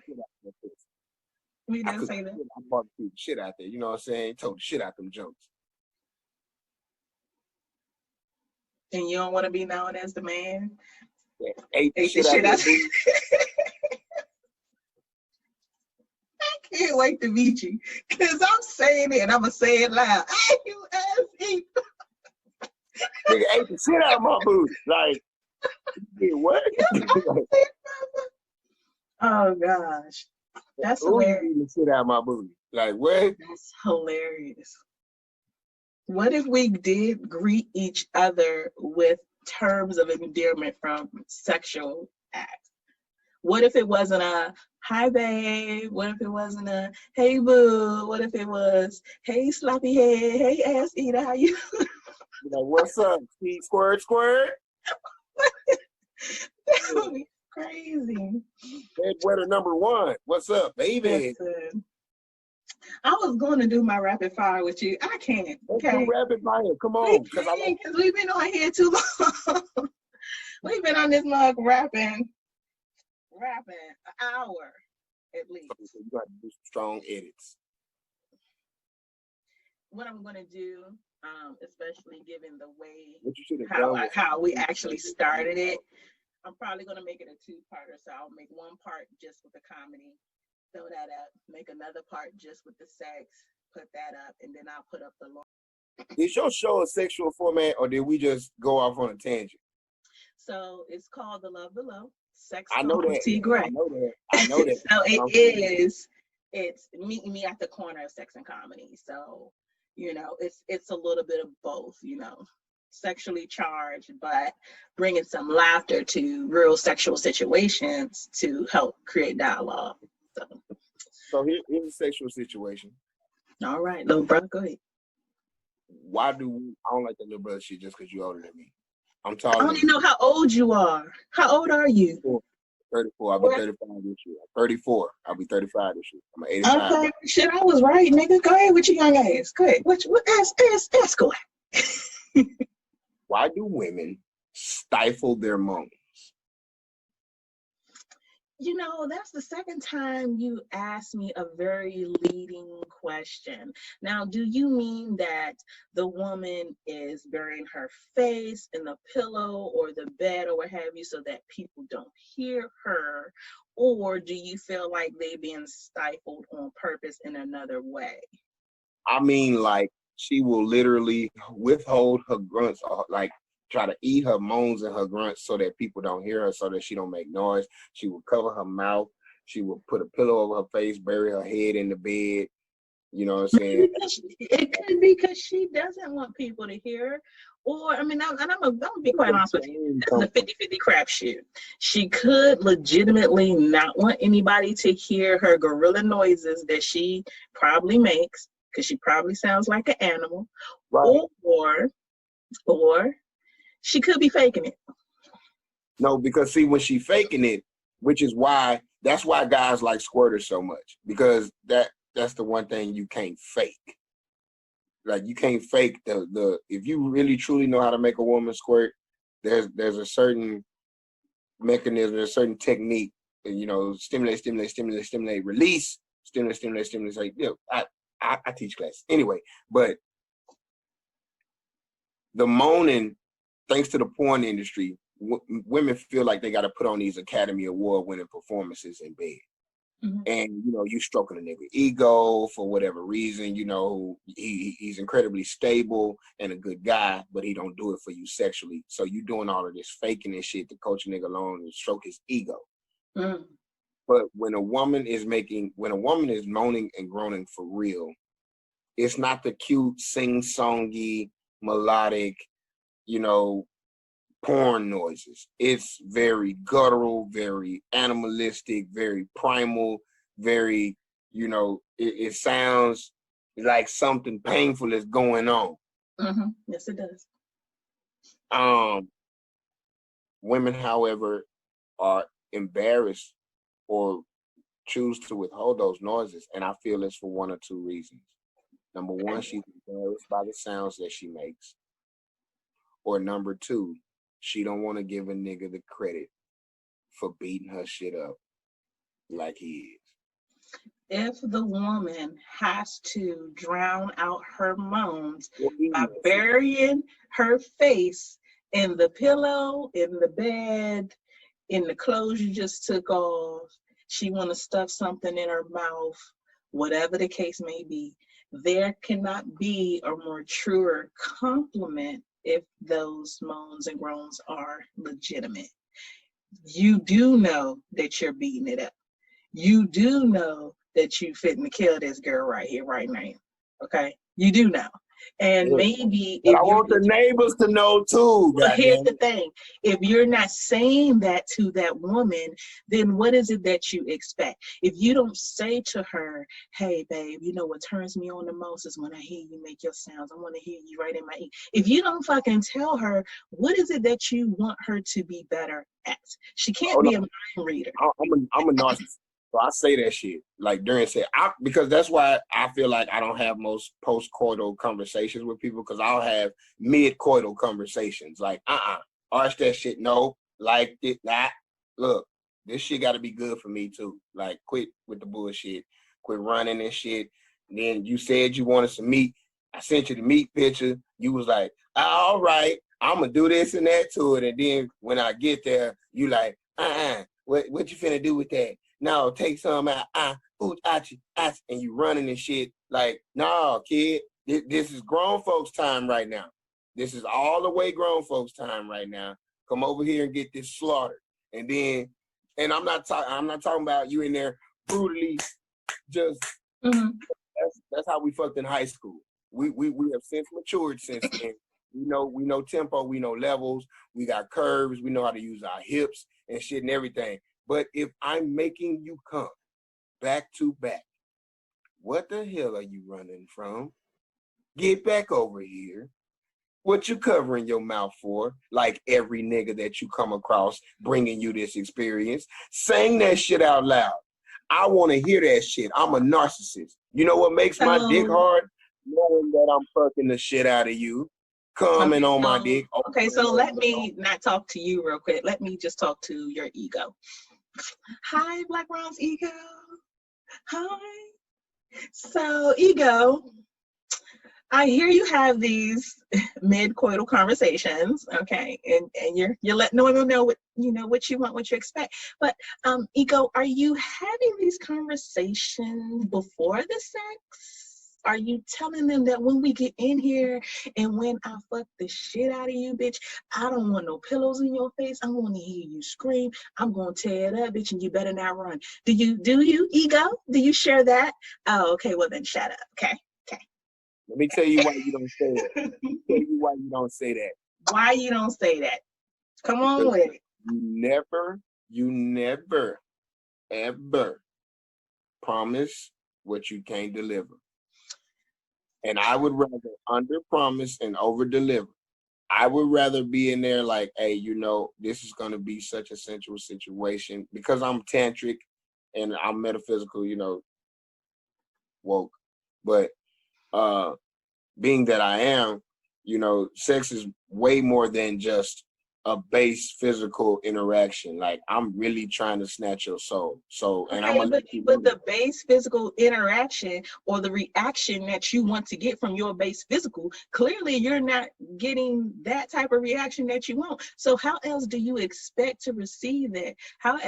We do say that. I barbecued the shit out there, you know what I'm saying? Told the shit out them jokes. And you don't want to be known as the man? Yeah, ate the shit out there. I can't wait to meet you, because I'm saying it and I'm going to say it loud. Hey, you ass eat. Nigga ate the shit out of my booty. Like, what? Oh, gosh. That's hilarious. Eating the shit out of my booty. Like, what? That's hilarious. What if we did greet each other with terms of endearment from sexual acts? What if it wasn't a, hi, babe? What if it wasn't a, hey, boo? What if it was, hey, sloppy head? Hey, ass eater, how you? Like, what's up? Speed squirt, squirt? That would be crazy. Bedwetter number 1. What's up, baby? Listen, I was going to do my rapid fire with you. I can't. Okay. Let's do rapid fire. Come on. Because we've been on here too long. We've been on this mug rapping an hour at least. So you got to do some strong edits. What I'm going to do, especially given the way how we actually started it, I'm probably going to make it a 2-parter. So I'll make one part just with the comedy, throw that up, make another part just with the sex, put that up, and then I'll put up the long. Is your show a sexual format, or did we just go off on a tangent? So it's called The Love Below. Sex I know that. T. Gray. I know that. So it is it's meeting me at the corner of sex and comedy. So, you know, it's a little bit of both, you know, sexually charged, but bringing some laughter to real sexual situations to help create dialogue. So here's a sexual situation. All right, little brother, go ahead. I don't like that little brother shit just because you're older than me. I'm I taller don't than even know how old you are. How old are you? 34. I'll be 35 this year. 34. I'll be 35 this year. I'm 85. Okay, shit, I was right, nigga. Go ahead with your young ass. Go ahead. What ask away. Why do women stifle their moans? You know, that's the second time you asked me a very leading question. Now, do you mean that the woman is burying her face in the pillow or the bed or what have you so that people don't hear her? Or do you feel like they being stifled on purpose in another way? I mean, like, she will literally withhold her grunts, or like try to eat her moans and her grunts so that people don't hear her, so that she don't make noise. She will cover her mouth. She will put a pillow over her face, bury her head in the bed. You know what I'm saying? It could be because she doesn't want people to hear her. Or, I mean, I'm gonna be quite honest with you. This is a 50-50 crapshoot. She could legitimately not want anybody to hear her gorilla noises that she probably makes, because she probably sounds like an animal. Right. Or she could be faking it. No, because see, when she faking it, that's why guys like squirters so much, because that's the one thing you can't fake. Like, you can't fake the if you really truly know how to make a woman squirt, there's a certain mechanism, a certain technique, and, you know, stimulate, release, stimulate. Like, you know, I teach class anyway, but the moaning, thanks to the porn industry, women feel like they got to put on these Academy Award winning performances in bed. Mm-hmm. And, you know, you stroking a nigga ego for whatever reason. You know, he's incredibly stable and a good guy, but he don't do it for you sexually. So you doing all of this faking and shit to coach a nigga along and stroke his ego. Mm. But when a woman is moaning and groaning for real, it's not the cute sing-songy melodic, you know, porn noises. It's very guttural, very animalistic, very primal, very, you know, it sounds like something painful is going on. Mm-hmm. Yes, it does. Women, however, are embarrassed or choose to withhold those noises, and I feel it's for one or two reasons. Number one, she's embarrassed by the sounds that she makes. Or number two, she don't want to give a nigga the credit for beating her shit up like he is. If the woman has to drown out her moans by burying her face in the pillow, in the bed, in the clothes you just took off, she want to stuff something in her mouth, whatever the case may be, there cannot be a more truer compliment if those moans and groans are legitimate. You do know that you're beating it up. You do know that you fitting to kill this girl right here, right now. Okay? You do know. And maybe but I want the neighbors to know too. Well, here's the thing. If you're not saying that to that woman, then what is it that you expect? If you don't say to her, hey, babe, you know what turns me on the most is when I hear you make your sounds. I want to hear you right in my ear. If you don't fucking tell her, what is it that you want her to be better at? She can't be a mind reader. I'm a narcissist. So I say that shit like during sex, because that's why I feel like I don't have most post-coital conversations with people, because I'll have mid-coital conversations like, arch that shit, no, like it, that. Look, this shit got to be good for me too. Like, quit with the bullshit, quit running and shit. And then you said you wanted some meat. I sent you the meat picture. You was like, all right, I'm gonna do this and that to it. And then when I get there, you like, what you finna do with that? No, take some out. And you running and shit. Like, no, kid, this is grown folks' time right now. This is all the way grown folks' time right now. Come over here and get this slaughtered. And then, and I'm not talking about you in there brutally Just that's how we fucked in high school. We have since matured since then. We know tempo, we know levels, we got curves, we know how to use our hips and shit and everything. But if I'm making you come back to back, what the hell are you running from? Get back over here. What you covering your mouth for? Like every nigga that you come across bringing you this experience. Sing that shit out loud. I want to hear that shit. I'm a narcissist. You know what makes my dick hard? Knowing that I'm fucking the shit out of you. Coming on my dick. Okay, so let me not talk to you real quick. Let me just talk to your ego. Hi, Black Brown's ego. Hi. So, ego, I hear you have these mid-coital conversations, okay, and you're letting women know what what you want, what you expect. But ego, are you having these conversations before the sex? Are you telling them that when we get in here and when I fuck the shit out of you, bitch, I don't want no pillows in your face. I want to hear you scream. I'm gonna tear it up, bitch, and you better not run. Do you ego? Do you share that? Oh, okay. Well then, shut up. Okay. Let me tell you why you don't say that. Let me tell you why you don't say that. Why you don't say that? Come on with it. You never, ever promise what you can't deliver. And I would rather under promise and over deliver. I would rather be in there like, hey, this is going to be such a sensual situation because I'm tantric and I'm metaphysical, woke. But being that I am, sex is way more than just a base physical interaction. Like I'm really trying to snatch your soul. So, and okay, but the base physical interaction or the reaction that you want to get from your base physical, clearly you're not getting that type of reaction that you want. So how else do you expect to receive that? How else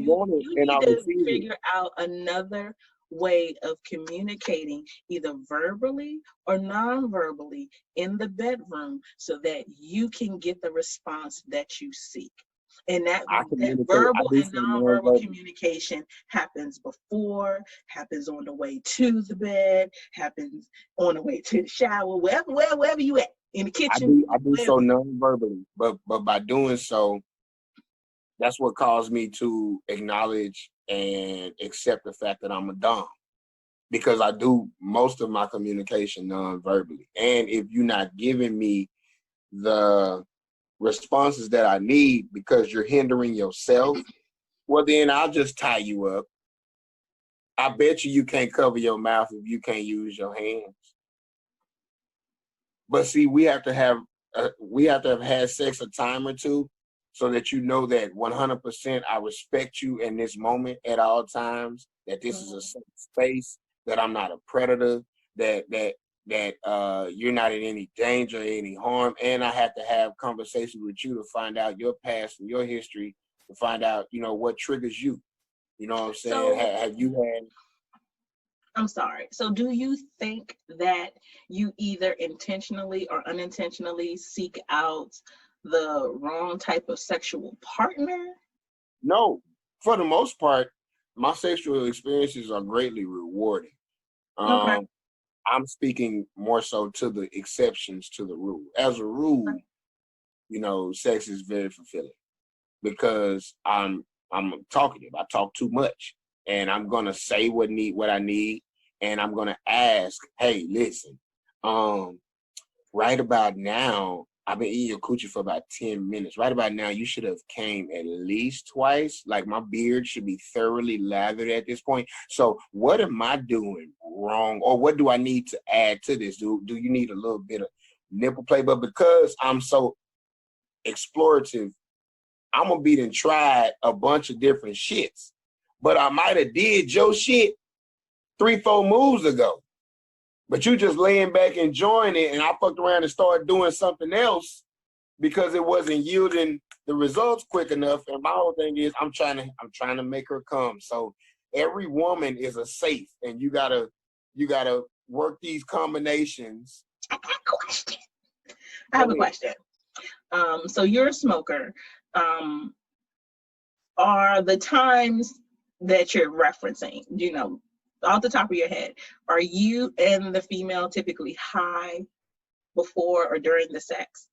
you need to figure out another way of communicating, either verbally or non-verbally in the bedroom, so that you can get the response that you seek. And that verbal and non-verbal communication happens before, happens on the way to the bed, happens on the way to the shower, wherever you at, in the kitchen. I do so non-verbally, but by doing so, that's what caused me to acknowledge and accept the fact that I'm a dom, because I do most of my communication non-verbally. And if you're not giving me the responses that I need because you're hindering yourself, well, then I'll just tie you up. I bet you can't cover your mouth if you can't use your hands. But see, we have to have had sex a time or two, so that you know that 100% I respect you in this moment at all times, that this is a safe space, that I'm not a predator, that you're not in any danger, any harm. And I have to have conversations with you to find out your past and your history, to find out, what triggers you. You know what I'm saying? Have you had... I'm sorry. So do you think that you either intentionally or unintentionally seek out the wrong type of sexual partner? No, for the most part, my sexual experiences are greatly rewarding. Okay. I'm speaking more so to the exceptions to the rule. As a rule, sex is very fulfilling because I'm talkative. I talk too much, and I'm gonna say what I need, and I'm gonna ask, hey, listen, right about now, I've been eating your coochie for about 10 minutes. Right about now, you should have came at least twice. Like, my beard should be thoroughly lathered at this point. So what am I doing wrong? Or what do I need to add to this? Do you need a little bit of nipple play? But because I'm so explorative, I'm going to be and tried a bunch of different shits. But I might have did your shit 3-4 moves ago. But you just laying back enjoying it, and I fucked around and started doing something else because it wasn't yielding the results quick enough. And my whole thing is I'm trying to make her come. So every woman is a safe, and you gotta work these combinations. I have a question. So you're a smoker. Are the times that you're referencing, off the top of your head, are you and the female typically high before or during the sex?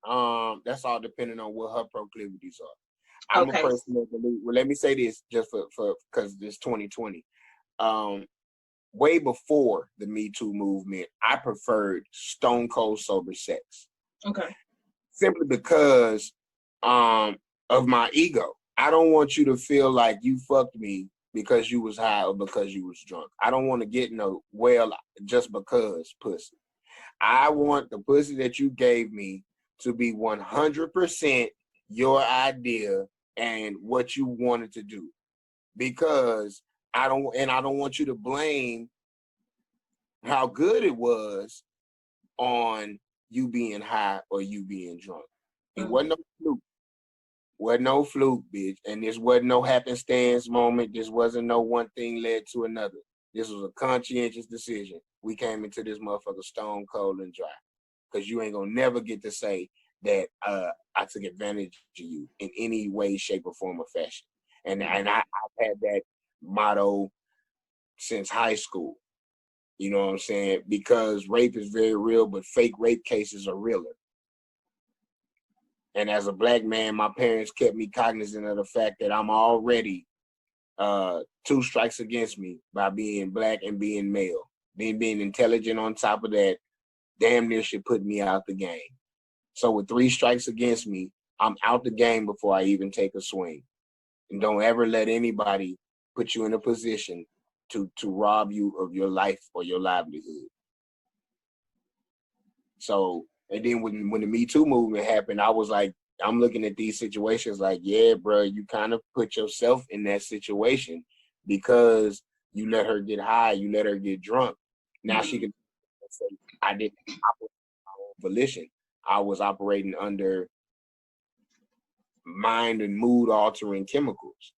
That's all depending on what her proclivities are. I'm Okay. a person that believes, well, let me say this just for because it's 2020. Way before the Me Too movement, I preferred stone cold sober sex. Okay. Simply because of my ego. I don't want you to feel like you fucked me because you was high or because you was drunk. I don't want to get no well just because pussy. I want the pussy that you gave me to be 100% your idea and what you wanted to do. Because I don't want you to blame how good it was on you being high or you being drunk. It wasn't no fluke. Wasn't no fluke, bitch. And this wasn't no happenstance moment. This wasn't no one thing led to another. This was a conscientious decision. We came into this motherfucker stone cold and dry. Because you ain't gonna never get to say that I took advantage of you in any way, shape, or form or fashion. And I've had that motto since high school. You know what I'm saying? Because rape is very real, but fake rape cases are realer. And as a Black man, my parents kept me cognizant of the fact that I'm already 2 strikes against me by being Black and being male. Being intelligent on top of that, damn near should put me out the game. So with 3 strikes against me, I'm out the game before I even take a swing. And don't ever let anybody put you in a position to rob you of your life or your livelihood. So, and then when the Me Too movement happened, I was like, I'm looking at these situations like, yeah, bro, you kind of put yourself in that situation because you let her get high, you let her get drunk. Now she can say, I didn't operate my own volition. I was operating under mind and mood altering chemicals.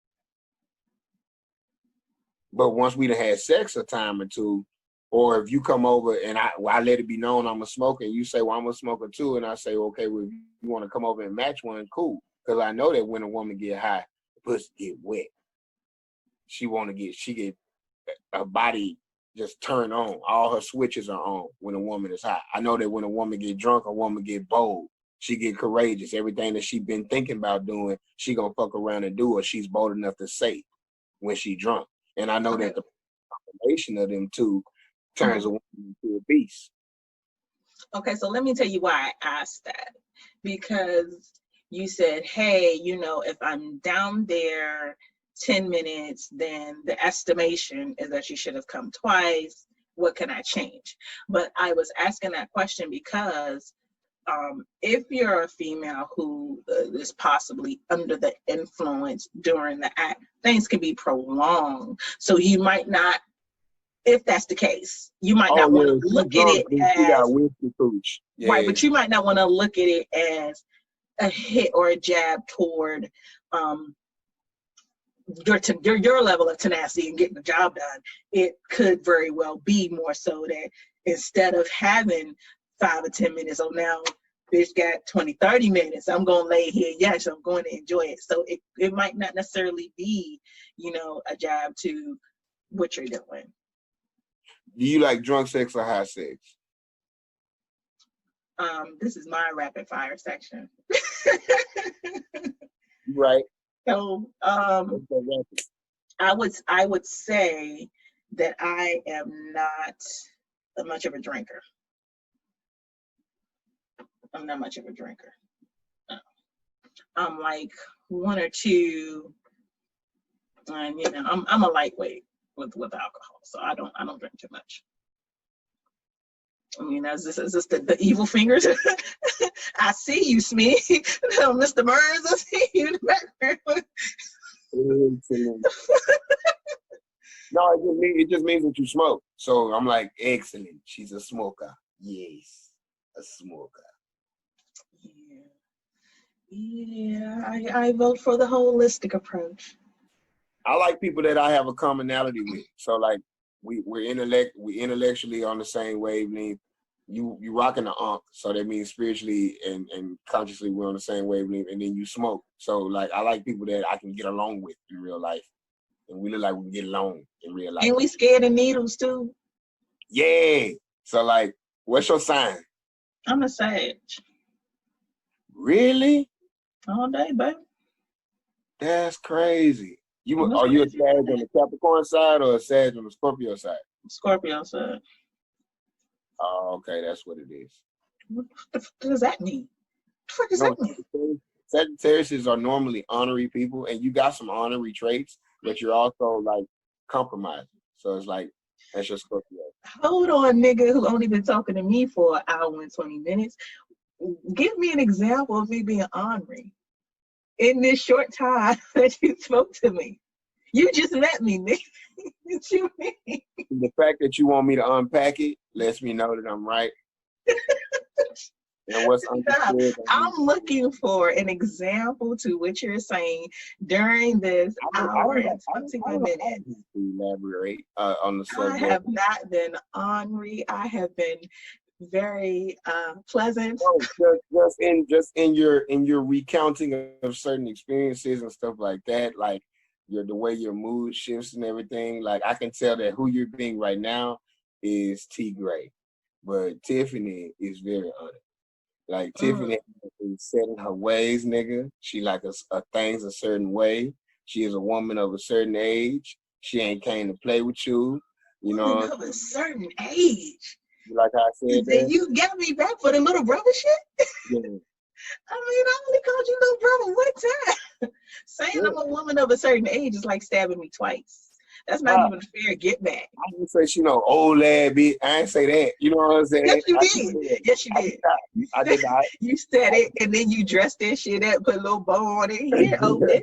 But once we done had sex a time or two, or if you come over and I let it be known I'm a smoker, and you say, well, I'm a smoker too, and I say, okay, well, if you want to come over and match one, cool. Because I know that when a woman get high, the pussy get wet. She get her body just turn on. All her switches are on when a woman is high. I know that when a woman get drunk, a woman get bold. She get courageous. Everything that she been thinking about doing, she gonna fuck around and do, or she's bold enough to say when she drunk. And I know that the combination of them two turns a woman into a beast. Okay, so let me tell you why I asked that. Because you said, hey, if I'm down there 10 minutes, then the estimation is that you should have come twice. What can I change? But I was asking that question because if you're a female who is possibly under the influence during the act, things can be prolonged. So you might not, if that's the case, you might not want to look at it as, right, but you might not want to look at it as a hit or a jab toward your level of tenacity and getting the job done. It could very well be more so that instead of having 5 or 10 minutes, oh, now bitch got 20, 30 minutes, I'm going to lay here, yes, I'm going to enjoy it. So it might not necessarily be, a jab to what you're doing. Do you like drunk sex or high sex? This is my rapid fire section. Right. So I would say that I am not much of a drinker. I'm not much of a drinker. I'm like 1 or 2, and I'm a lightweight with alcohol, so I don't drink too much. I mean, is this the evil fingers? I see you, Smee. Mr. Burns, I see you in the background. No, it just means that you smoke. So I'm like, excellent. She's a smoker. Yes, a smoker. Yeah. I vote for the holistic approach. I like people that I have a commonality with. So like, we intellectually on the same wavelength. You rocking the unk, so that means spiritually and consciously we're on the same wavelength. And then you smoke, so like I like people that I can get along with in real life. and we look like we can get along in real life. And we scared of needles too. Yeah. So like, what's your sign? I'm a Sag. Really? All day, baby. That's crazy. Are you a crazy. Sag on the Capricorn side or a Sag on the Scorpio side? Scorpio side. Oh, okay, that's what it is. What the fuck does that mean? What the fuck does that mean? Sagittariuses are normally honorary people, and you got some honorary traits, but you're also like compromising. So it's like that's your Scorpio. Hold on, nigga, who only been talking to me for an hour and 20 minutes. Give me an example of me being honorary in this short time that you spoke to me. You just met me, nigga. What you mean? The fact that you want me to unpack it lets me know that I'm right. And what's understood. I'm looking for an example to what you're saying during this hour and 20 minutes. To elaborate on the subject. I have not been ornery. I have been very pleasant. No, just in your recounting of certain experiences and stuff like that, like the way your mood shifts and everything. Like I can tell that who you're being right now is T Gray, but Tiffany is very honest. Like Tiffany is set in her ways, nigga. She like a things a certain way. She is a woman of a certain age. She ain't came to play with you. You know, woman of a certain age. Like I said, you got me back for the little brother shit. Yeah. I mean, I only called you little brother one time. Saying I'm a woman of a certain age is like stabbing me twice. That's not even a fair get back. I didn't say she no old lad bitch. I ain't say that. You know what I'm saying? Yes, you did. Yes, you did. I did not. You said it, and then you dressed that shit up, put a little bow on it. Here, old bitch.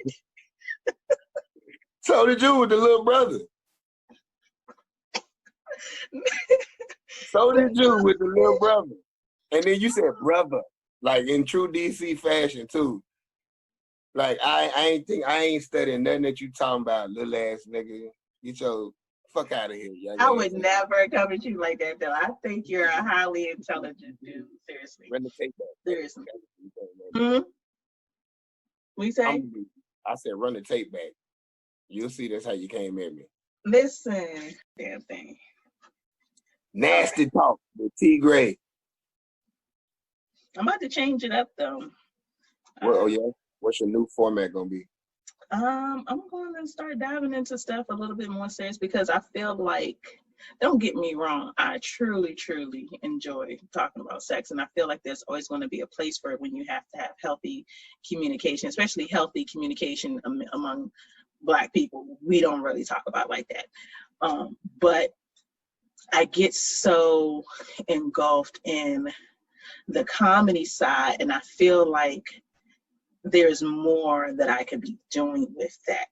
So did you with the little brother. So did you with the little brother. And then you said brother, like in true DC fashion too. Like I ain't studying nothing that you talking about, little ass nigga. Get your fuck out of here, young I would never come at you like that though. I think you're a highly intelligent dude. Seriously. Run the tape back. Seriously. What you say? I said run the tape back. You'll see that's how you came at me. Listen, damn thing. Nasty talk with T Gray. I'm about to change it up though. Well, yeah. What's your new format gonna be? I'm going to start diving into stuff a little bit more serious because I feel like, don't get me wrong, I truly, truly enjoy talking about sex, and I feel like there's always going to be a place for it when you have to have healthy communication, especially healthy communication among Black people. We don't really talk about like that, but I get so engulfed in the comedy side, and I feel like there's more that I could be doing with that,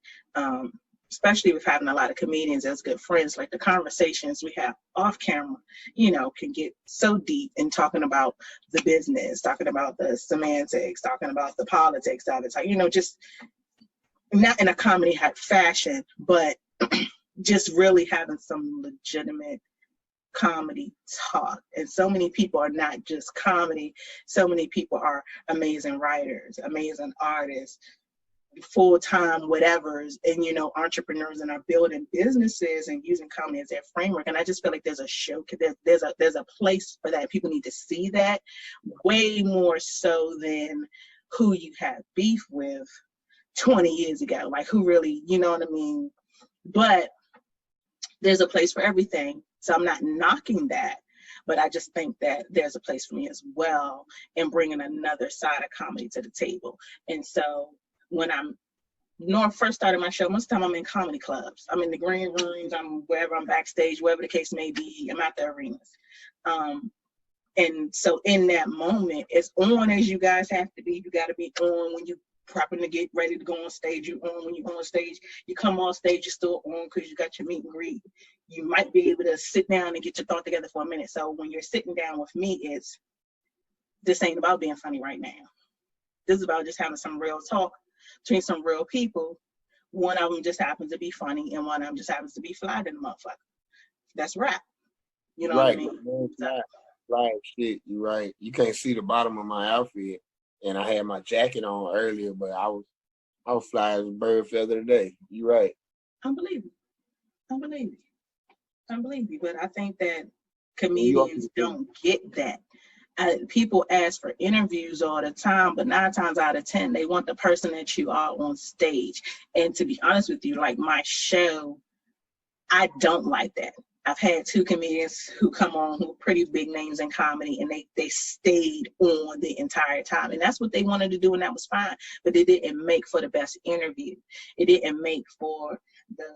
especially with having a lot of comedians as good friends. Like the conversations we have off camera, you know, can get so deep in talking about the business, talking about the semantics, talking about the politics of it, you know, just not in a comedy fashion, but just really having some legitimate comedy talk. And so many people are not just comedy. So many people are amazing writers, amazing artists, full-time whatevers, and, you know, entrepreneurs, and are building businesses and using comedy as their framework. And I just feel like there's a show, there's a place for that. People need to see that way more so than who you had beef with 20 years ago. Like who really, you know what I mean? But there's a place for everything. So I'm not knocking that, but I just think that there's a place for me as well in bringing another side of comedy to the table. And so when I first started my show, most of the time I'm in comedy clubs. I'm in the green rooms, I'm wherever, I'm backstage, wherever the case may be, I'm at the arenas. And so in that moment, as on as you guys have to be, you got to be on when you prepping to get ready to go on stage. You on when you on stage. You come on stage, you're still on because you got your meet and greet. You might be able to sit down and get your thought together for a minute. So when you're sitting down with me, this ain't about being funny right now. This is about just having some real talk between some real people. One of them just happens to be funny, and one of them just happens to be fly than the motherfucker. That's rap. You know what I mean? Right, shit, you're right. You can't see the bottom of my outfit. And I had my jacket on earlier, but I was fly as a bird feather today. You're right. I believe you. I believe you. I believe you. But I think that And you comedians don't get that. People ask for interviews all the time, but 9 times out of 10, they want the person that you are on stage. And to be honest with you, like my show, I don't like that. I've had 2 comedians who come on who are pretty big names in comedy, and they stayed on the entire time. And that's what they wanted to do, and that was fine. But it didn't make for the best interview. It didn't make for the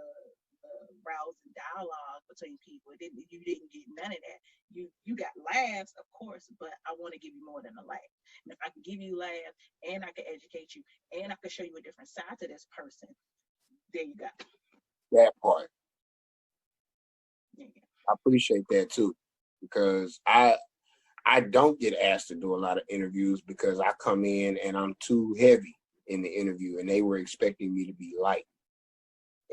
rousing dialogue between people. You didn't get none of that. You got laughs, of course, but I want to give you more than a laugh. And if I can give you laughs, and I can educate you, and I can show you a different side to this person, there you go. that part. Yeah. I appreciate that too, because I don't get asked to do a lot of interviews because I come in and I'm too heavy in the interview, and they were expecting me to be light.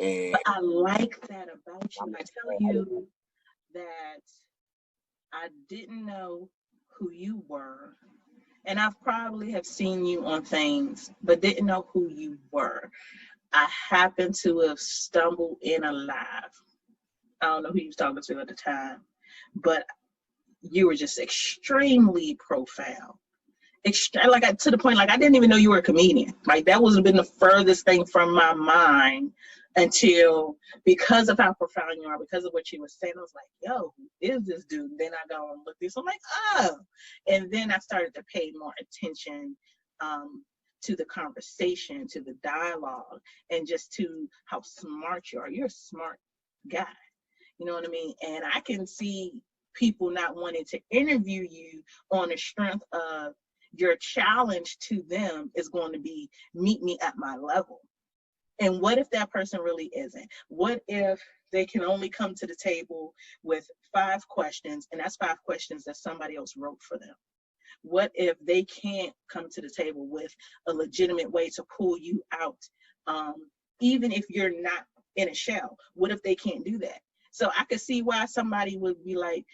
And but I like that about you. I tell you that I didn't know who you were, and I've probably have seen you on things, but didn't know who you were. I happened to have stumbled in a live. I don't know who you was talking to at the time, but you were just extremely profound. To the point, like I didn't even know you were a comedian. Like that would have been the furthest thing from my mind until, because of how profound you are, because of what you were saying, I was like, yo, who is this dude? And then I go and look this, I'm like, oh. And then I started to pay more attention to the conversation, to the dialogue, and just to how smart you are. You're a smart guy. You know what I mean? And I can see people not wanting to interview you on the strength of your challenge to them is going to be meet me at my level. And what if that person really isn't? What if they can only come to the table with 5 questions, and that's 5 questions that somebody else wrote for them? What if they can't come to the table with a legitimate way to pull you out, even if you're not in a shell? What if they can't do that? So I could see why somebody would be like,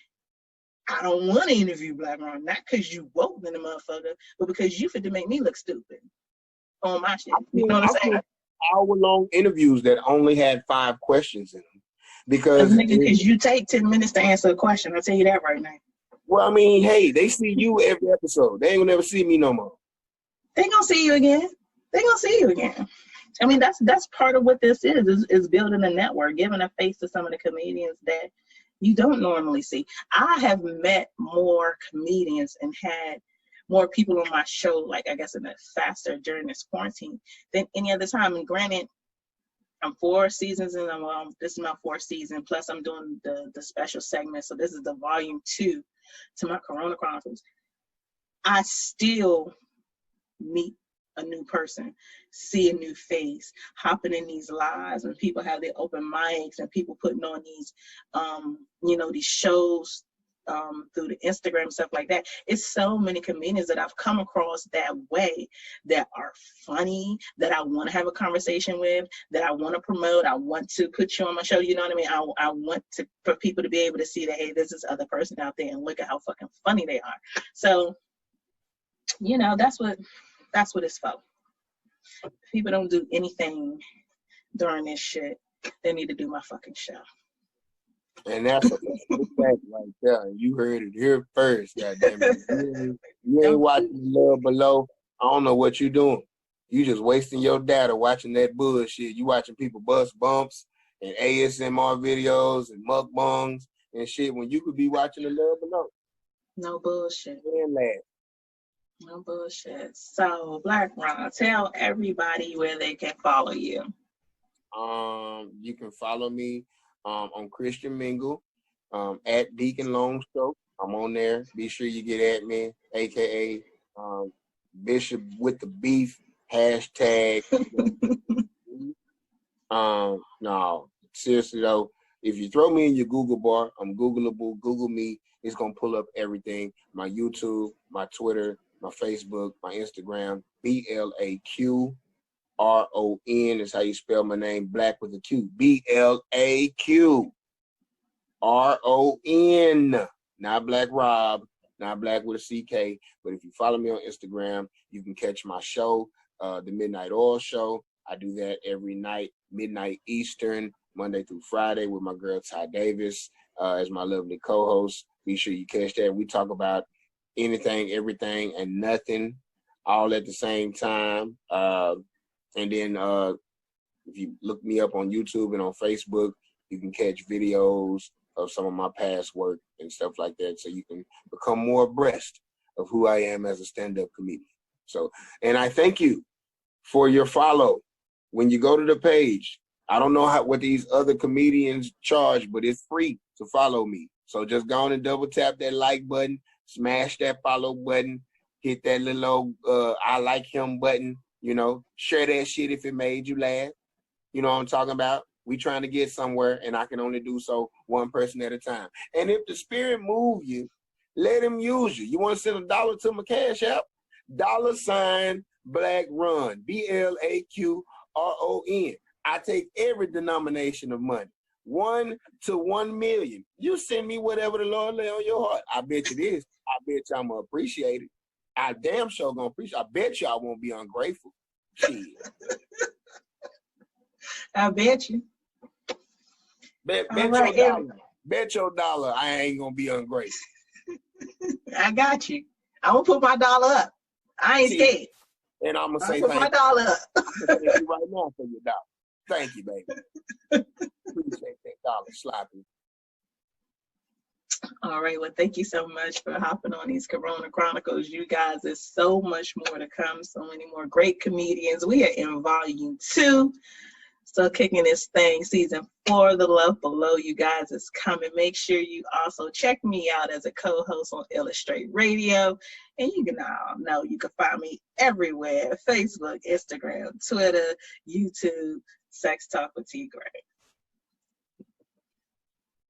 I don't want to interview Blaq Ron, not because you woke in the motherfucker, but because you fit to make me look stupid on my shit. You know what I'm saying? Hour-long interviews that only had 5 questions in them, because you take 10 minutes to answer a question. I'll tell you that right now. Well, I mean, hey, they see you every episode. They ain't gonna never see me no more. They gonna see you again. I mean, that's part of what this is building a network, giving a face to some of the comedians that you don't normally see. I have met more comedians and had more people on my show, like I guess in a faster during this quarantine than any other time. And granted, I'm 4 seasons in. This is my 4th season. Plus, I'm doing the special segment. So this is the volume 2 to my Corona Chronicles. I still meet a new person, see a new face, hopping in these lives, and people have their open mics, and people putting on these, these shows through the Instagram, stuff like that. It's so many comedians that I've come across that way that are funny, that I want to have a conversation with, that I want to promote. I want to put you on my show. You know what I mean? I want for people to be able to see that, hey, there's this other person out there, and look at how fucking funny they are. So, that's what it's for. If people don't do anything during this shit, they need to do my fucking show. And that's a fact right there. You heard it here first, goddamn it. You ain't watching Love Below. I don't know what you doing. You just wasting your data watching that bullshit. You watching people bust bumps and ASMR videos and mukbangs and shit when you could be watching the Love Below. No bullshit. And laugh. No bullshit. So, Blaq Ron, tell everybody where they can follow you. You can follow me on Christian Mingle at Deacon Longstroke. I'm on there. Be sure you get at me, aka Bishop with the Beef hashtag. No, seriously though, if you throw me in your Google bar, I'm Googleable. Google me. It's gonna pull up everything. My YouTube, my Twitter, my Facebook, my Instagram. BLAQRON is how you spell my name. Blaq with a Q. BLAQRON. Not Black Rob. Not Blaq with a CK. But if you follow me on Instagram, you can catch my show, the Midnight Oil Show. I do that every night, midnight Eastern, Monday through Friday with my girl Ty Davis as my lovely co-host. Be sure you catch that. We talk about anything, everything, and nothing all at the same time. And then if you look me up on YouTube and on Facebook, you can catch videos of some of my past work and stuff like that, so you can become more abreast of who I am as a stand-up comedian. So, and I thank you for your follow. When you go to the page, I don't know what these other comedians charge, but it's free to follow me. So just go on and double tap that like button, smash that follow button, hit that little I like him button, you know, share that shit if it made you laugh. You know what I'm talking about? We trying to get somewhere, and I can only do so one person at a time. And if the spirit move you, let him use you. You want to send $1 to my Cash App? $Blaq Run, BLAQRON. I take every denomination of money, 1 to 1 million. You send me whatever the Lord lay on your heart. I bet you this. I bet you I'm gonna appreciate it. I damn sure gonna appreciate it. I bet you I won't be ungrateful. Shit. I bet you. Bet right, your dollar. Bet your dollar I ain't gonna be ungrateful. I got you. I'm gonna put my dollar up. I ain't scared. And I'm gonna say put my dollar up. Thank you right now for your dollar. Thank you, baby. Appreciate that dollar, sloppy. All right. Well, thank you so much for hopping on these Corona Chronicles. You guys, there's so much more to come. So many more great comedians. We are in volume 2. So kicking this thing, season 4, The Love Below, you guys, is coming. Make sure you also check me out as a co-host on Illustrate Radio. And you can all know you can find me everywhere: Facebook, Instagram, Twitter, YouTube, Sex Talk with T. Gray.